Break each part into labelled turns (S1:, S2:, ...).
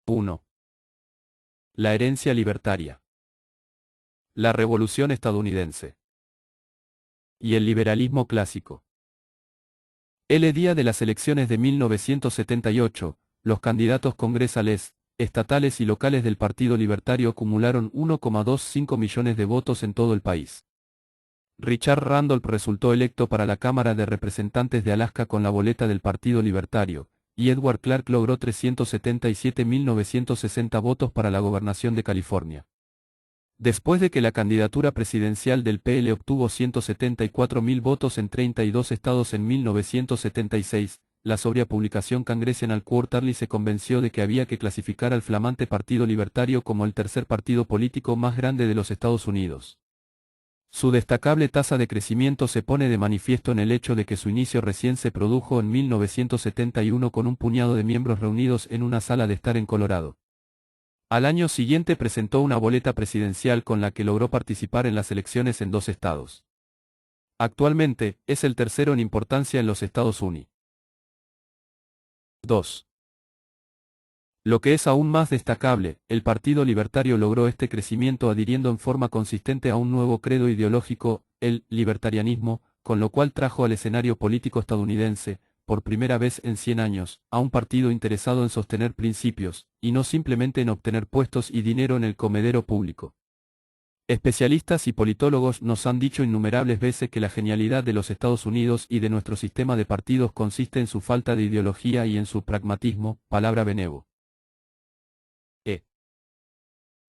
S1: 1. La herencia libertaria. La Revolución estadounidense. Y el liberalismo clásico. El día de las elecciones de 1978, los candidatos congresales, estatales y locales del Partido Libertario acumularon 1,25 millones de votos en todo el país. Richard Randolph resultó electo para la Cámara de Representantes de Alaska con la boleta del Partido Libertario, y Edward Clark logró 377.960 votos para la gobernación de California. Después de que la candidatura presidencial del PL obtuvo 174.000 votos en 32 estados en 1976, la sobria publicación Congressional Quarterly se convenció de que había que clasificar al flamante Partido Libertario como el tercer partido político más grande de los Estados Unidos. Su destacable tasa de crecimiento se pone de manifiesto en el hecho de que su inicio recién se produjo en 1971 con un puñado de miembros reunidos en una sala de estar en Colorado. Al año siguiente presentó una boleta presidencial con la que logró participar en las elecciones en 2 estados. Actualmente, es el tercero en importancia en los Estados Unidos. 2. Lo que es aún más destacable, el Partido Libertario logró este crecimiento adhiriendo en forma consistente a un nuevo credo ideológico, el libertarianismo, con lo cual trajo al escenario político estadounidense, por primera vez en 100 años, a un partido interesado en sostener principios, y no simplemente en obtener puestos y dinero en el comedero público. Especialistas y politólogos nos han dicho innumerables veces que la genialidad de los Estados Unidos y de nuestro sistema de partidos consiste en su falta de ideología y en su pragmatismo, palabra benevo.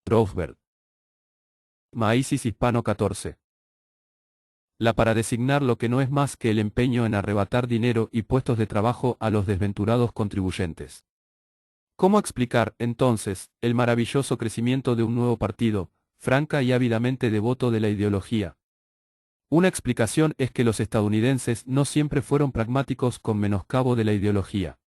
S1: Roosevelt. Maísis Hispano 14. La para designar lo que no es más que el empeño en arrebatar dinero y puestos de trabajo a los desventurados contribuyentes. ¿Cómo explicar, entonces, el maravilloso crecimiento de un nuevo partido, franca y ávidamente devoto de la ideología? Una explicación es que los estadounidenses no siempre fueron pragmáticos con menoscabo de la ideología.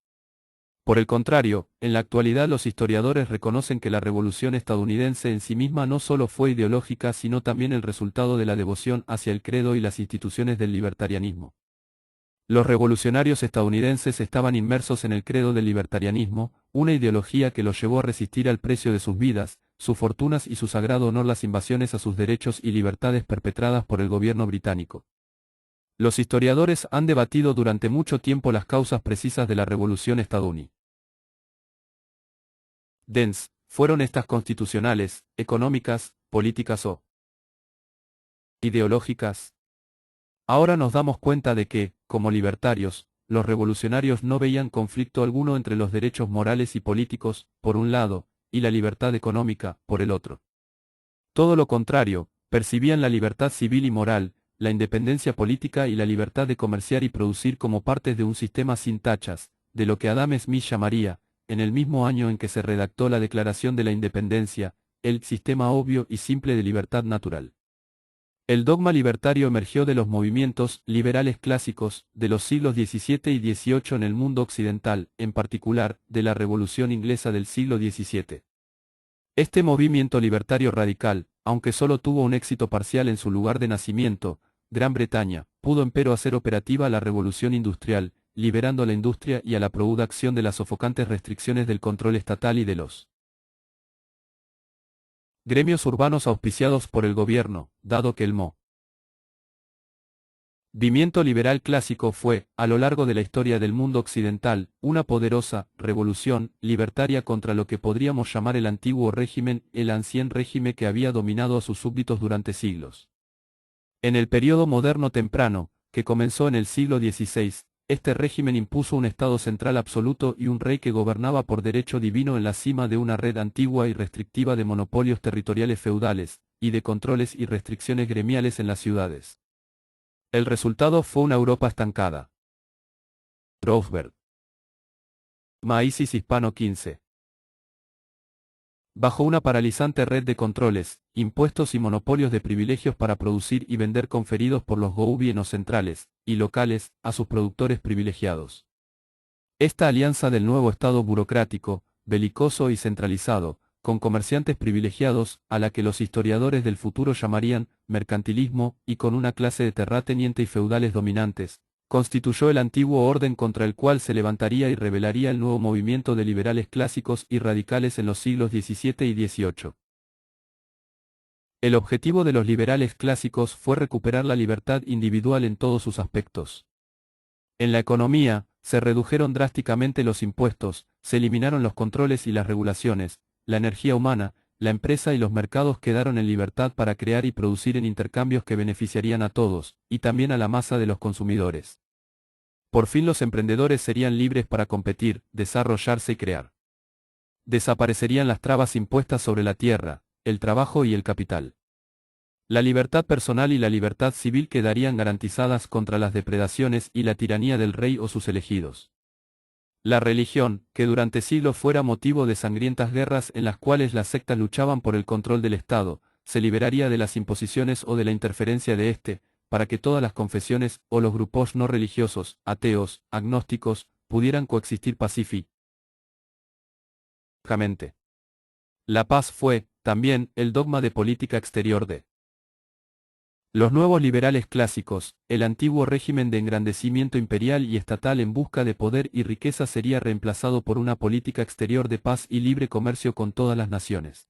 S1: Por el contrario, en la actualidad los historiadores reconocen que la Revolución estadounidense en sí misma no solo fue ideológica sino también el resultado de la devoción hacia el credo y las instituciones del libertarianismo. Los revolucionarios estadounidenses estaban inmersos en el credo del libertarianismo, una ideología que los llevó a resistir al precio de sus vidas, sus fortunas y su sagrado honor las invasiones a sus derechos y libertades perpetradas por el gobierno británico. Los historiadores han debatido durante mucho tiempo las causas precisas de la Revolución estadounidense. ¿Fueron estas constitucionales, económicas, políticas o ideológicas? Ahora nos damos cuenta de que, como libertarios, los revolucionarios no veían conflicto alguno entre los derechos morales y políticos, por un lado, y la libertad económica, por el otro. Todo lo contrario, percibían la libertad civil y moral, la independencia política y la libertad de comerciar y producir como partes de un sistema sin tachas, de lo que Adam Smith llamaría, en el mismo año en que se redactó la Declaración de la Independencia, el sistema obvio y simple de libertad natural. El dogma libertario emergió de los movimientos liberales clásicos de los siglos XVII y XVIII en el mundo occidental, en particular, de la Revolución Inglesa del siglo XVII. Este movimiento libertario radical, aunque solo tuvo un éxito parcial en su lugar de nacimiento, Gran Bretaña, pudo empero hacer operativa la revolución industrial, liberando a la industria y a la prouda acción de las sofocantes restricciones del control estatal y de los gremios urbanos auspiciados por el gobierno, dado que el movimiento liberal clásico fue, a lo largo de la historia del mundo occidental, una poderosa revolución libertaria contra lo que podríamos llamar el antiguo régimen, el ancien régimen que había dominado a sus súbditos durante siglos. En el período moderno temprano, que comenzó en el siglo XVI, este régimen impuso un Estado central absoluto y un rey que gobernaba por derecho divino en la cima de una red antigua y restrictiva de monopolios territoriales feudales, y de controles y restricciones gremiales en las ciudades. El resultado fue una Europa estancada. Roosevelt. Maísis Hispano 15. Bajo una paralizante red de controles, impuestos y monopolios de privilegios para producir y vender conferidos por los gobiernos centrales y locales a sus productores privilegiados. Esta alianza del nuevo Estado burocrático, belicoso y centralizado, con comerciantes privilegiados, a la que los historiadores del futuro llamarían mercantilismo, y con una clase de terrateniente y feudales dominantes, constituyó el antiguo orden contra el cual se levantaría y revelaría el nuevo movimiento de liberales clásicos y radicales en los siglos XVII y XVIII. El objetivo de los liberales clásicos fue recuperar la libertad individual en todos sus aspectos. En la economía, se redujeron drásticamente los impuestos, se eliminaron los controles y las regulaciones, la energía humana, la empresa y los mercados quedaron en libertad para crear y producir en intercambios que beneficiarían a todos, y también a la masa de los consumidores. Por fin los emprendedores serían libres para competir, desarrollarse y crear. Desaparecerían las trabas impuestas sobre la tierra, el trabajo y el capital. La libertad personal y la libertad civil quedarían garantizadas contra las depredaciones y la tiranía del rey o sus elegidos. La religión, que durante siglos fuera motivo de sangrientas guerras en las cuales las sectas luchaban por el control del Estado, se liberaría de las imposiciones o de la interferencia de éste, para que todas las confesiones o los grupos no religiosos, ateos, agnósticos, pudieran coexistir pacíficamente. La paz fue, también, el dogma de política exterior de los nuevos liberales clásicos. El antiguo régimen de engrandecimiento imperial y estatal en busca de poder y riqueza sería reemplazado por una política exterior de paz y libre comercio con todas las naciones.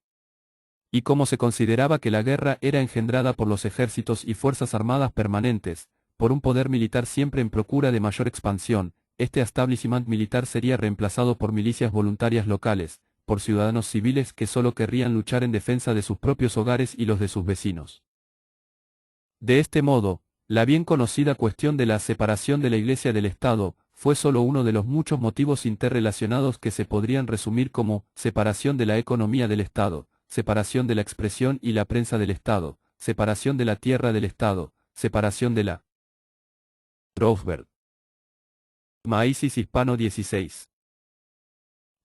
S1: Y como se consideraba que la guerra era engendrada por los ejércitos y fuerzas armadas permanentes, por un poder militar siempre en procura de mayor expansión, este establishment militar sería reemplazado por milicias voluntarias locales, por ciudadanos civiles que solo querrían luchar en defensa de sus propios hogares y los de sus vecinos. De este modo, la bien conocida cuestión de la separación de la Iglesia del Estado, fue solo uno de los muchos motivos interrelacionados que se podrían resumir como separación de la economía del Estado, separación de la expresión y la prensa del Estado, separación de la tierra del Estado, separación de la Roosevelt. Maísis Hispano 16.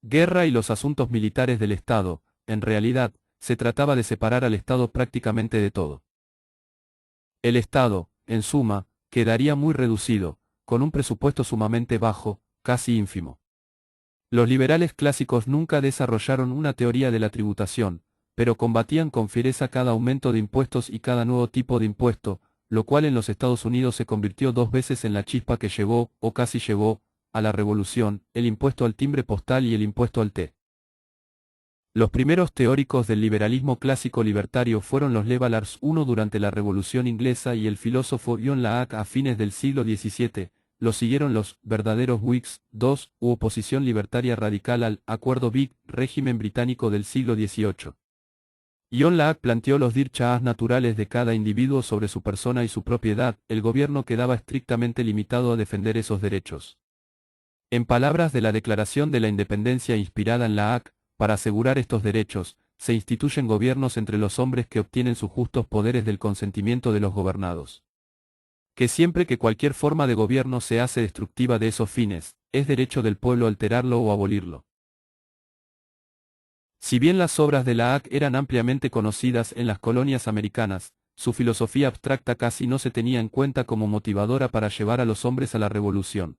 S1: Guerra y los asuntos militares del Estado. En realidad, se trataba de separar al Estado prácticamente de todo. El Estado, en suma, quedaría muy reducido, con un presupuesto sumamente bajo, casi ínfimo. Los liberales clásicos nunca desarrollaron una teoría de la tributación, pero combatían con fiereza cada aumento de impuestos y cada nuevo tipo de impuesto, lo cual en los Estados Unidos se convirtió dos veces en la chispa que llevó, o casi llevó, a la revolución, el impuesto al timbre postal y el impuesto al té. Los primeros teóricos del liberalismo clásico libertario fueron los Levalars I durante la Revolución Inglesa y el filósofo John Locke a fines del siglo XVII, lo siguieron los verdaderos Whigs II, u oposición libertaria radical al Acuerdo Big, régimen británico del siglo XVIII. John Locke planteó los derechos naturales de cada individuo sobre su persona y su propiedad, el gobierno quedaba estrictamente limitado a defender esos derechos. En palabras de la Declaración de la Independencia inspirada en Locke, para asegurar estos derechos, se instituyen gobiernos entre los hombres que obtienen sus justos poderes del consentimiento de los gobernados. Que siempre que cualquier forma de gobierno se hace destructiva de esos fines, es derecho del pueblo alterarlo o abolirlo. Si bien las obras de Locke eran ampliamente conocidas en las colonias americanas, su filosofía abstracta casi no se tenía en cuenta como motivadora para llevar a los hombres a la revolución.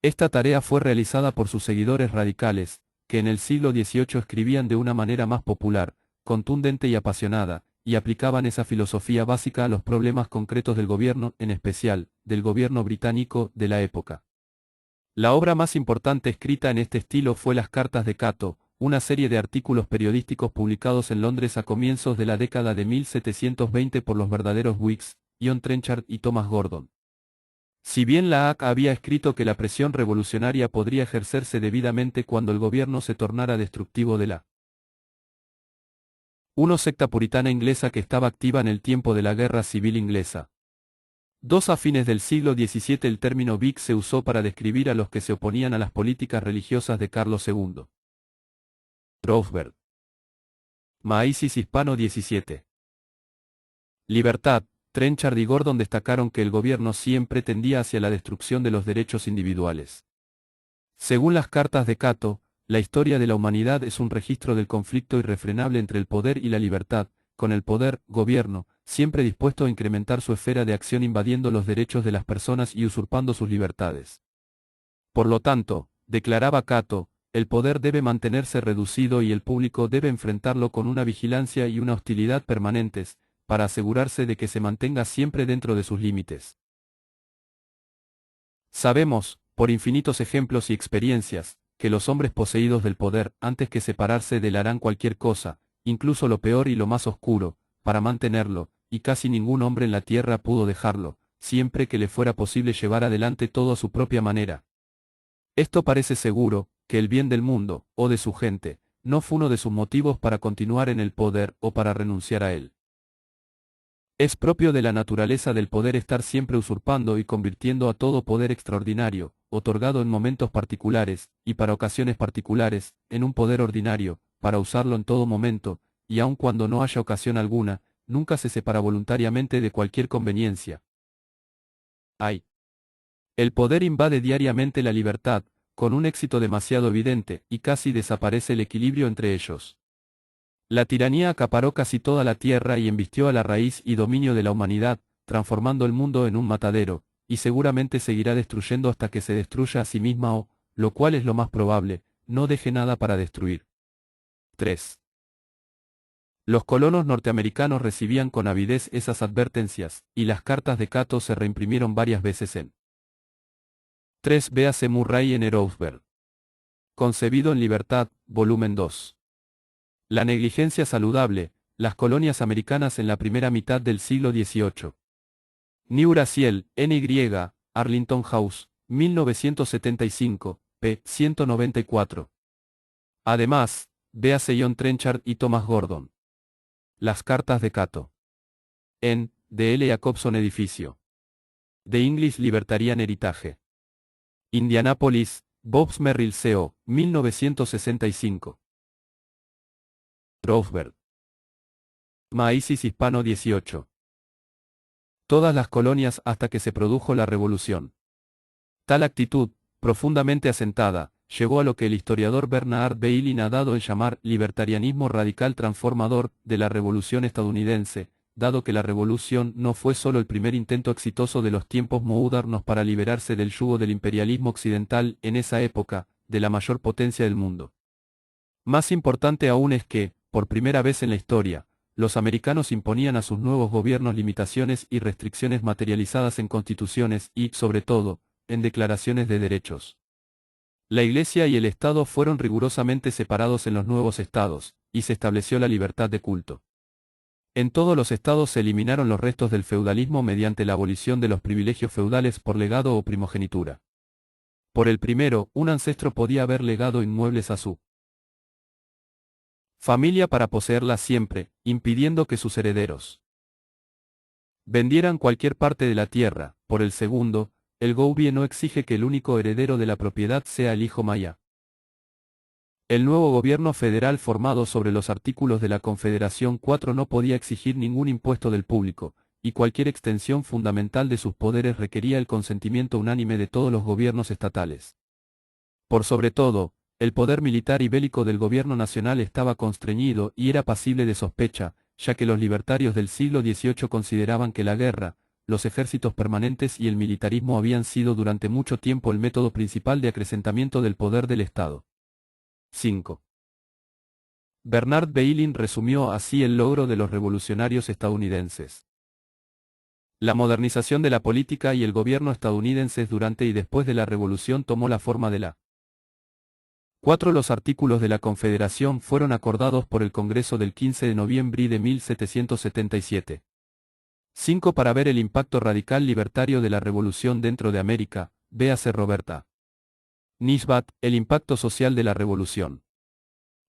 S1: Esta tarea fue realizada por sus seguidores radicales, que en el siglo XVIII escribían de una manera más popular, contundente y apasionada, y aplicaban esa filosofía básica a los problemas concretos del gobierno, en especial, del gobierno británico de la época. La obra más importante escrita en este estilo fue Las Cartas de Cato, una serie de artículos periodísticos publicados en Londres a comienzos de la década de 1720 por los verdaderos Whigs, John Trenchard y Thomas Gordon. Si bien Locke había escrito que la presión revolucionaria podría ejercerse debidamente cuando el gobierno se tornara destructivo de la secta puritana inglesa que estaba activa en el tiempo de la Guerra Civil Inglesa. A fines del siglo XVII el término Whig se usó para describir a los que se oponían a las políticas religiosas de Carlos II. Roosevelt. Maísis Hispano 17. Libertad. Trenchard y Gordon destacaron que el gobierno siempre tendía hacia la destrucción de los derechos individuales. Según las cartas de Cato, la historia de la humanidad es un registro del conflicto irrefrenable entre el poder y la libertad, con el poder, gobierno, siempre dispuesto a incrementar su esfera de acción invadiendo los derechos de las personas y usurpando sus libertades. Por lo tanto, declaraba Cato, el poder debe mantenerse reducido y el público debe enfrentarlo con una vigilancia y una hostilidad permanentes, para asegurarse de que se mantenga siempre dentro de sus límites. Sabemos, por infinitos ejemplos y experiencias, que los hombres poseídos del poder, antes que separarse de él harán cualquier cosa, incluso lo peor y lo más oscuro, para mantenerlo, y casi ningún hombre en la tierra pudo dejarlo, siempre que le fuera posible llevar adelante todo a su propia manera. Esto parece seguro, que el bien del mundo, o de su gente, no fue uno de sus motivos para continuar en el poder o para renunciar a él. Es propio de la naturaleza del poder estar siempre usurpando y convirtiendo a todo poder extraordinario, otorgado en momentos particulares, y para ocasiones particulares, en un poder ordinario, para usarlo en todo momento, y aun cuando no haya ocasión alguna, nunca se separa voluntariamente de cualquier conveniencia. Ay. El poder invade diariamente la libertad, con un éxito demasiado evidente, y casi desaparece el equilibrio entre ellos. La tiranía acaparó casi toda la tierra y embistió a la raíz y dominio de la humanidad, transformando el mundo en un matadero, y seguramente seguirá destruyendo hasta que se destruya a sí misma o, lo cual es lo más probable, no deje nada para destruir. 3. Los colonos norteamericanos recibían con avidez esas advertencias, y las cartas de Cato se reimprimieron varias veces en 3. Véase Murray en Erousberg. Concebido en libertad, volumen 2. La negligencia saludable, las colonias americanas en la primera mitad del siglo XVIII. New Brasil, N.Y., Arlington House, 1975, p. 194. Además, véase John Trenchard y Thomas Gordon. Las cartas de Cato. En D. L. Jacobson Edificio. The English Libertarian Heritage. Indianapolis, Bobbs Merrill Co., 1965. Roosevelt. Maísis Hispano 18. Todas las colonias hasta que se produjo la revolución. Tal actitud, profundamente asentada, llevó a lo que el historiador Bernard Bailyn ha dado en llamar libertarianismo radical transformador de la revolución estadounidense, dado que la revolución no fue solo el primer intento exitoso de los tiempos modernos para liberarse del yugo del imperialismo occidental en esa época, de la mayor potencia del mundo. Más importante aún es que, por primera vez en la historia, los americanos imponían a sus nuevos gobiernos limitaciones y restricciones materializadas en constituciones y, sobre todo, en declaraciones de derechos. La Iglesia y el Estado fueron rigurosamente separados en los nuevos estados, y se estableció la libertad de culto. En todos los estados se eliminaron los restos del feudalismo mediante la abolición de los privilegios feudales por legado o primogenitura. Por el primero, un ancestro podía haber legado inmuebles a su familia para poseerla siempre, impidiendo que sus herederos vendieran cualquier parte de la tierra. Por el segundo, el gobierno exige que el único heredero de la propiedad sea el hijo maya. El nuevo gobierno federal formado sobre los artículos de la Confederación 4 no podía exigir ningún impuesto del público, y cualquier extensión fundamental de sus poderes requería el consentimiento unánime de todos los gobiernos estatales. Por sobre todo, el poder militar y bélico del gobierno nacional estaba constreñido y era pasible de sospecha, ya que los libertarios del siglo XVIII consideraban que la guerra, los ejércitos permanentes y el militarismo habían sido durante mucho tiempo el método principal de acrecentamiento del poder del Estado. 5. Bernard Bailyn resumió así el logro de los revolucionarios estadounidenses. La modernización de la política y el gobierno estadounidenses durante y después de la revolución tomó la forma de la 4. Los artículos de la Confederación fueron acordados por el Congreso del 15 de noviembre de 1777. 5. Para ver el impacto radical libertario de la revolución dentro de América, véase Roberta Nisbet, el impacto social de la revolución.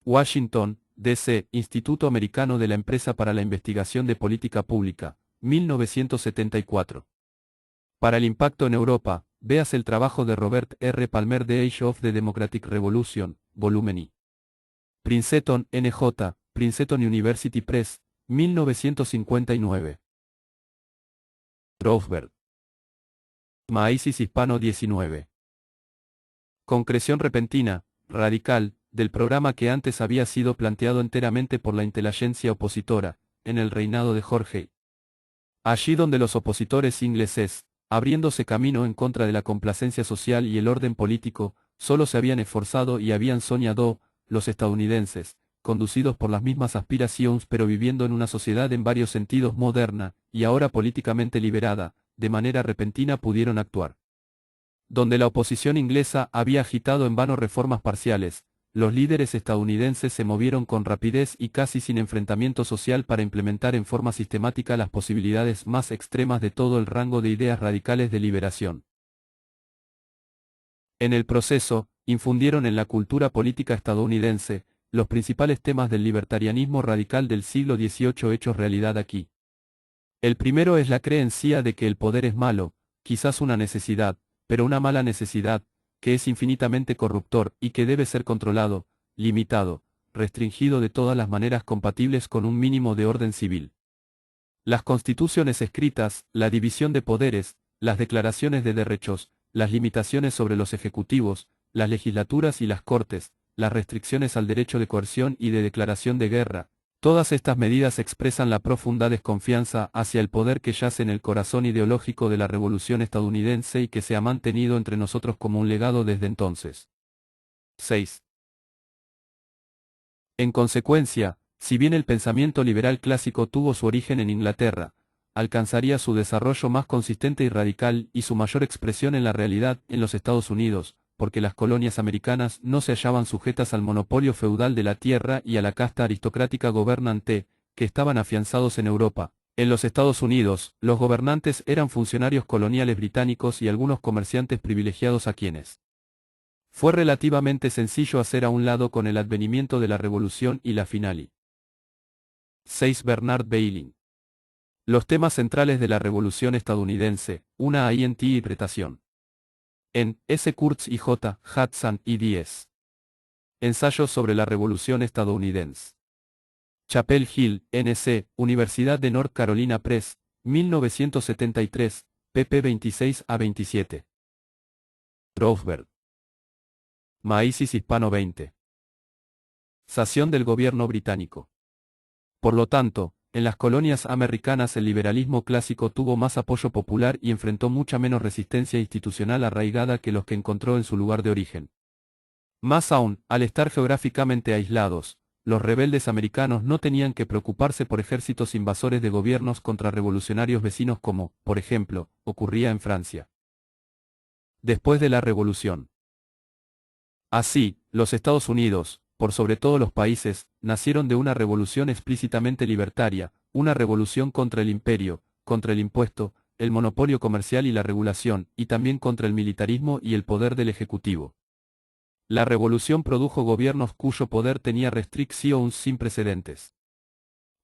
S1: Washington, D.C., Instituto Americano de la Empresa para la Investigación de Política Pública, 1974. Para el impacto en Europa, véase el trabajo de Robert R. Palmer The Age of the Democratic Revolution, volumen I. Princeton, N.J., Princeton University Press, 1959. Roosevelt. Maísis Hispano 19. Concreción repentina, radical, del programa que antes había sido planteado enteramente por la inteligencia opositora, en el reinado de Jorge. Allí donde los opositores ingleses, abriéndose camino en contra de la complacencia social y el orden político, solo se habían esforzado y habían soñado, los estadounidenses, conducidos por las mismas aspiraciones pero viviendo en una sociedad en varios sentidos moderna, y ahora políticamente liberada, de manera repentina pudieron actuar. donde la oposición inglesa había agitado en vano reformas parciales, los líderes estadounidenses se movieron con rapidez y casi sin enfrentamiento social para implementar en forma sistemática las posibilidades más extremas de todo el rango de ideas radicales de liberación. En el proceso, infundieron en la cultura política estadounidense los principales temas del libertarianismo radical del siglo XVIII hechos realidad aquí. El primero es la creencia de que el poder es malo, quizás una necesidad, pero una mala necesidad, que es infinitamente corruptor y que debe ser controlado, limitado, restringido de todas las maneras compatibles con un mínimo de orden civil. Las constituciones escritas, la división de poderes, las declaraciones de derechos, las limitaciones sobre los ejecutivos, las legislaturas y las cortes, las restricciones al derecho de coerción y de declaración de guerra, todas estas medidas expresan la profunda desconfianza hacia el poder que yace en el corazón ideológico de la Revolución estadounidense y que se ha mantenido entre nosotros como un legado desde entonces. 6. En consecuencia, si bien el pensamiento liberal clásico tuvo su origen en Inglaterra, alcanzaría su desarrollo más consistente y radical y su mayor expresión en la realidad en los Estados Unidos, porque las colonias americanas no se hallaban sujetas al monopolio feudal de la tierra y a la casta aristocrática gobernante, que estaban afianzados en Europa. En los Estados Unidos, los gobernantes eran funcionarios coloniales británicos y algunos comerciantes privilegiados a quienes fue relativamente sencillo hacer a un lado con el advenimiento de la Revolución y la finali. 6. Bernard Bailey. Los temas centrales de la Revolución estadounidense, una interpretación. En S. Kurtz y J. Hudson y 10. Ensayos sobre la Revolución estadounidense. Chapel Hill, N.C., Universidad de North Carolina Press, 1973, pp 26 a 27. Rothberg. Maísis Hispano 20. Sación del gobierno británico. Por lo tanto, en las colonias americanas el liberalismo clásico tuvo más apoyo popular y enfrentó mucha menos resistencia institucional arraigada que los que encontró en su lugar de origen. Más aún, al estar geográficamente aislados, los rebeldes americanos no tenían que preocuparse por ejércitos invasores de gobiernos contrarrevolucionarios vecinos como, por ejemplo, ocurría en Francia. Después de la Revolución. Así, los Estados Unidos, por sobre todo los países, nacieron de una revolución explícitamente libertaria, una revolución contra el imperio, contra el impuesto, el monopolio comercial y la regulación, y también contra el militarismo y el poder del Ejecutivo. La revolución produjo gobiernos cuyo poder tenía restricciones sin precedentes.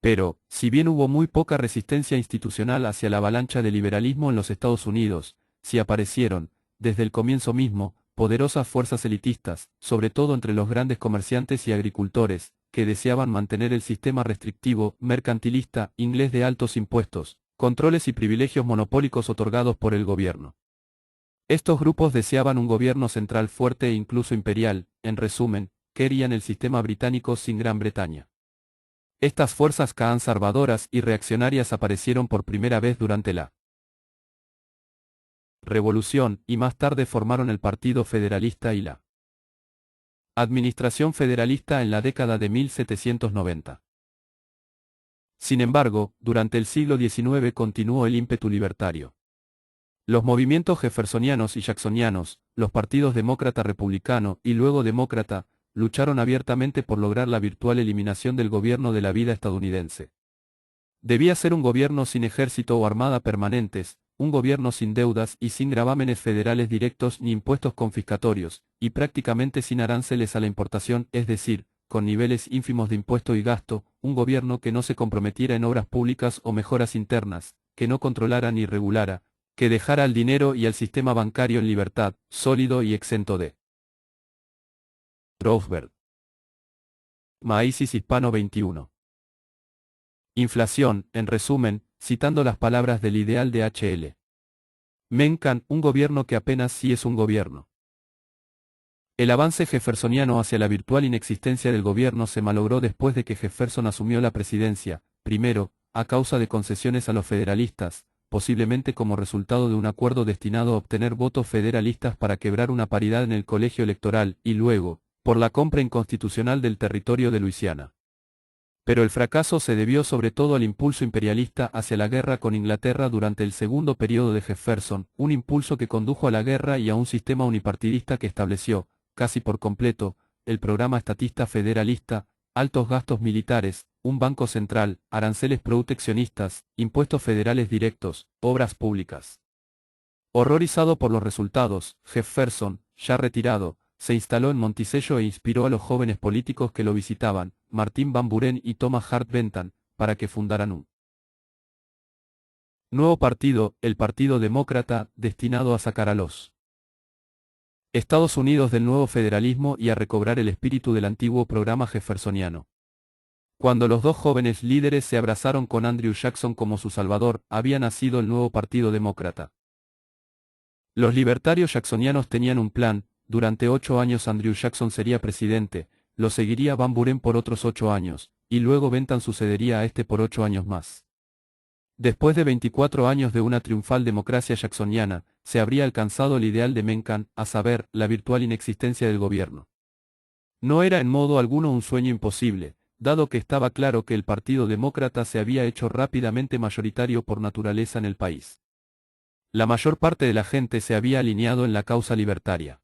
S1: Pero, si bien hubo muy poca resistencia institucional hacia la avalancha de liberalismo en los Estados Unidos, sí aparecieron, desde el comienzo mismo, poderosas fuerzas elitistas, sobre todo entre los grandes comerciantes y agricultores, que deseaban mantener el sistema restrictivo, mercantilista, inglés de altos impuestos, controles y privilegios monopólicos otorgados por el gobierno. Estos grupos deseaban un gobierno central fuerte e incluso imperial, en resumen, querían el sistema británico sin Gran Bretaña. Estas fuerzas conservadoras y reaccionarias aparecieron por primera vez durante la Revolución, y más tarde formaron el Partido Federalista y la Administración Federalista en la década de 1790. Sin embargo, durante el siglo XIX continuó el ímpetu libertario. Los movimientos jeffersonianos y jacksonianos, los partidos demócrata-republicano y luego demócrata, lucharon abiertamente por lograr la virtual eliminación del gobierno de la vida estadounidense. Debía ser un gobierno sin ejército o armada permanentes, un gobierno sin deudas y sin gravámenes federales directos ni impuestos confiscatorios, y prácticamente sin aranceles a la importación, es decir, con niveles ínfimos de impuesto y gasto, un gobierno que no se comprometiera en obras públicas o mejoras internas, que no controlara ni regulara, que dejara al dinero y al sistema bancario en libertad, sólido y exento de Rothberg. Maísis Hispano 21. Inflación, en resumen, citando las palabras del ideal de H.L. Mencken, un gobierno que apenas sí es un gobierno. El avance jeffersoniano hacia la virtual inexistencia del gobierno se malogró después de que Jefferson asumió la presidencia, primero, a causa de concesiones a los federalistas, posiblemente como resultado de un acuerdo destinado a obtener votos federalistas para quebrar una paridad en el colegio electoral, y luego, por la compra inconstitucional del territorio de Luisiana. Pero el fracaso se debió sobre todo al impulso imperialista hacia la guerra con Inglaterra durante el segundo periodo de Jefferson, un impulso que condujo a la guerra y a un sistema unipartidista que estableció, casi por completo, el programa estatista federalista, altos gastos militares, un banco central, aranceles proteccionistas, impuestos federales directos, obras públicas. Horrorizado por los resultados, Jefferson, ya retirado, se instaló en Monticello e inspiró a los jóvenes políticos que lo visitaban, Martin Van Buren y Thomas Hart Benton, para que fundaran un nuevo partido, el Partido Demócrata, destinado a sacar a los Estados Unidos del nuevo federalismo y a recobrar el espíritu del antiguo programa jeffersoniano. Cuando los dos jóvenes líderes se abrazaron con Andrew Jackson como su salvador, había nacido el nuevo Partido Demócrata. Los libertarios jacksonianos tenían un plan. Durante 8 años Andrew Jackson sería presidente, lo seguiría Van Buren por otros 8 años, y luego Benton sucedería a este por 8 años más. Después de 24 años de una triunfal democracia jacksoniana, se habría alcanzado el ideal de Mencken, a saber, la virtual inexistencia del gobierno. No era en modo alguno un sueño imposible, dado que estaba claro que el Partido Demócrata se había hecho rápidamente mayoritario por naturaleza en el país. La mayor parte de la gente se había alineado en la causa libertaria.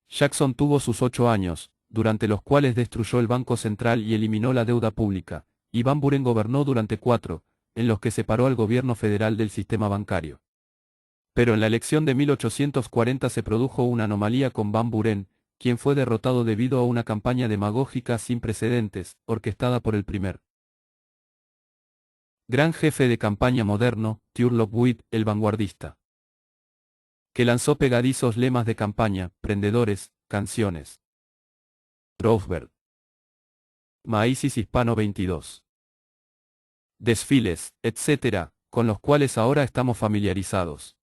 S1: Jackson tuvo sus 8 años, durante los cuales destruyó el Banco Central y eliminó la deuda pública, y Van Buren gobernó durante 4, en los que separó al gobierno federal del sistema bancario. Pero en la elección de 1840 se produjo una anomalía con Van Buren, quien fue derrotado debido a una campaña demagógica sin precedentes, orquestada por el primer gran jefe de campaña moderno, Theodore Lockwood, el vanguardista, que lanzó pegadizos lemas de campaña, prendedores, canciones, Roosevelt, Maíz Hispano 22, desfiles, etc., con los cuales ahora estamos familiarizados.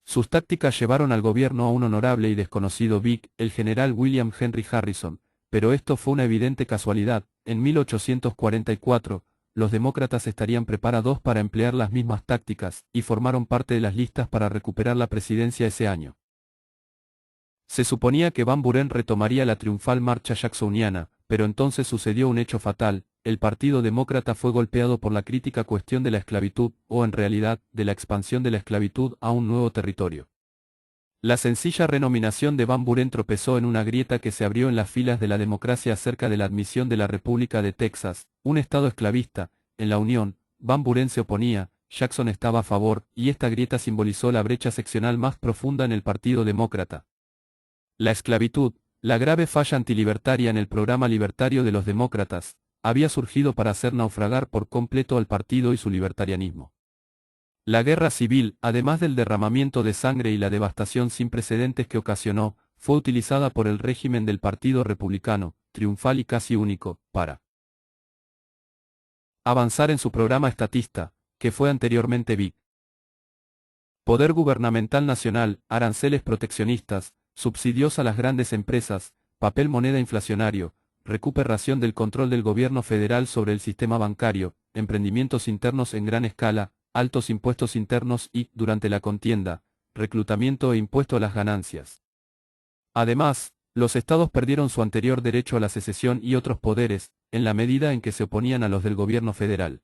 S1: Sus tácticas llevaron al gobierno a un honorable y desconocido Vic, el general William Henry Harrison, pero esto fue una evidente casualidad. En 1844, los demócratas estarían preparados para emplear las mismas tácticas, y formaron parte de las listas para recuperar la presidencia ese año. Se suponía que Van Buren retomaría la triunfal marcha jacksoniana, pero entonces sucedió un hecho fatal. El Partido Demócrata fue golpeado por la crítica cuestión de la esclavitud, o en realidad, de la expansión de la esclavitud a un nuevo territorio. La sencilla renominación de Van Buren tropezó en una grieta que se abrió en las filas de la democracia acerca de la admisión de la República de Texas, un estado esclavista, en la Unión. Van Buren se oponía, Jackson estaba a favor, y esta grieta simbolizó la brecha seccional más profunda en el Partido Demócrata. La esclavitud, la grave falla antilibertaria en el programa libertario de los demócratas, había surgido para hacer naufragar por completo al partido y su libertarianismo. La guerra civil, además del derramamiento de sangre y la devastación sin precedentes que ocasionó, fue utilizada por el régimen del Partido Republicano, triunfal y casi único, para avanzar en su programa estatista, que fue anteriormente Vic. Poder gubernamental nacional, aranceles proteccionistas, subsidios a las grandes empresas, papel moneda inflacionario, recuperación del control del gobierno federal sobre el sistema bancario, emprendimientos internos en gran escala, altos impuestos internos y, durante la contienda, reclutamiento e impuesto a las ganancias. Además, los estados perdieron su anterior derecho a la secesión y otros poderes, en la medida en que se oponían a los del gobierno federal.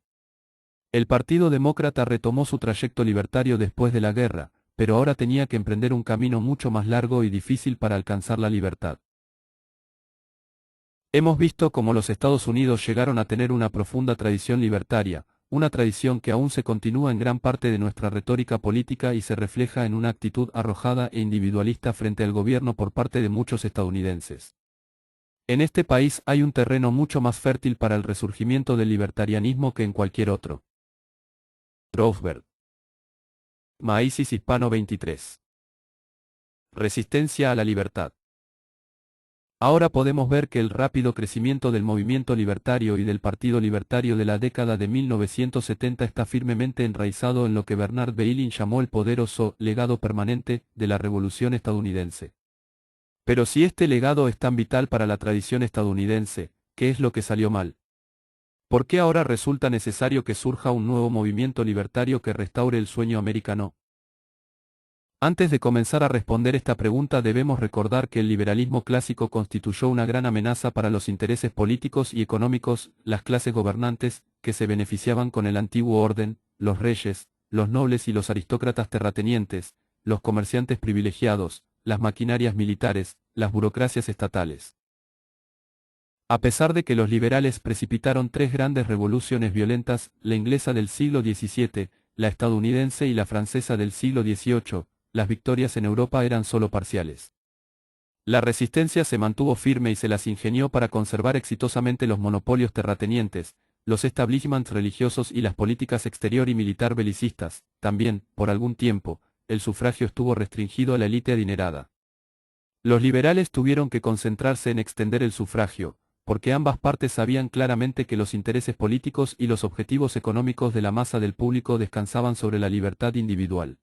S1: El Partido Demócrata retomó su trayecto libertario después de la guerra, pero ahora tenía que emprender un camino mucho más largo y difícil para alcanzar la libertad. Hemos visto cómo los Estados Unidos llegaron a tener una profunda tradición libertaria, una tradición que aún se continúa en gran parte de nuestra retórica política y se refleja en una actitud arrojada e individualista frente al gobierno por parte de muchos estadounidenses. En este país hay un terreno mucho más fértil para el resurgimiento del libertarianismo que en cualquier otro. Roosevelt. Maíz Hispano 23. Resistencia a la libertad. Ahora podemos ver que el rápido crecimiento del movimiento libertario y del Partido Libertario de la década de 1970 está firmemente enraizado en lo que Bernard Bailyn llamó el poderoso legado permanente de la Revolución estadounidense. Pero si este legado es tan vital para la tradición estadounidense, ¿qué es lo que salió mal? ¿Por qué ahora resulta necesario que surja un nuevo movimiento libertario que restaure el sueño americano? Antes de comenzar a responder esta pregunta debemos recordar que el liberalismo clásico constituyó una gran amenaza para los intereses políticos y económicos, las clases gobernantes, que se beneficiaban con el antiguo orden, los reyes, los nobles y los aristócratas terratenientes, los comerciantes privilegiados, las maquinarias militares, las burocracias estatales. A pesar de que los liberales precipitaron tres grandes revoluciones violentas, la inglesa del siglo XVII, la estadounidense y la francesa del siglo XVIII, las victorias en Europa eran solo parciales. La resistencia se mantuvo firme y se las ingenió para conservar exitosamente los monopolios terratenientes, los establishments religiosos y las políticas exterior y militar belicistas. También, por algún tiempo, el sufragio estuvo restringido a la élite adinerada. Los liberales tuvieron que concentrarse en extender el sufragio, porque ambas partes sabían claramente que los intereses políticos y los objetivos económicos de la masa del público descansaban sobre la libertad individual.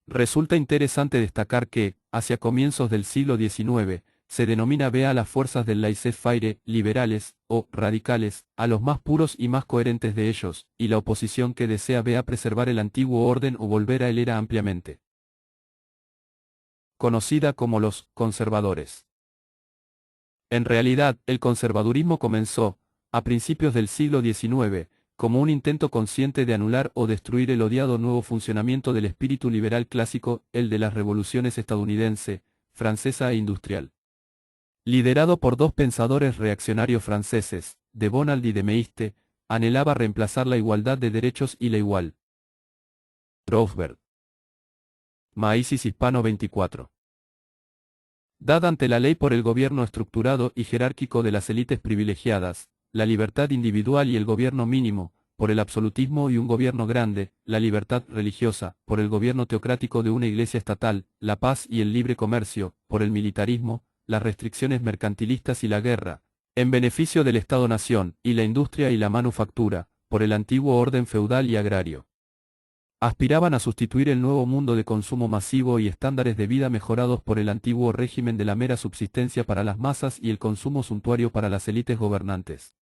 S1: Resulta interesante destacar que, hacia comienzos del siglo XIX, se denomina a las fuerzas del laissez-faire, liberales, o radicales, a los más puros y más coherentes de ellos, y la oposición que desea preservar el antiguo orden o volver a él era ampliamente conocida como los conservadores. En realidad, el conservadurismo comenzó, a principios del siglo XIX, como un intento consciente de anular o destruir el odiado nuevo funcionamiento del espíritu liberal clásico, el de las revoluciones estadounidense, francesa e industrial. Liderado por dos pensadores reaccionarios franceses, de Bonald y de Meiste, anhelaba reemplazar la igualdad de derechos y la igual. Roosevelt. Maísis Hispano 24. Dada ante la ley por el gobierno estructurado y jerárquico de las élites privilegiadas, la libertad individual y el gobierno mínimo, por el absolutismo y un gobierno grande, la libertad religiosa, por el gobierno teocrático de una iglesia estatal, la paz y el libre comercio, por el militarismo, las restricciones mercantilistas y la guerra, en beneficio del Estado-nación, y la industria y la manufactura, por el antiguo orden feudal y agrario. Aspiraban a sustituir el nuevo mundo de consumo masivo y estándares de vida mejorados por el antiguo régimen de la mera subsistencia para las masas y el consumo suntuario para las élites gobernantes.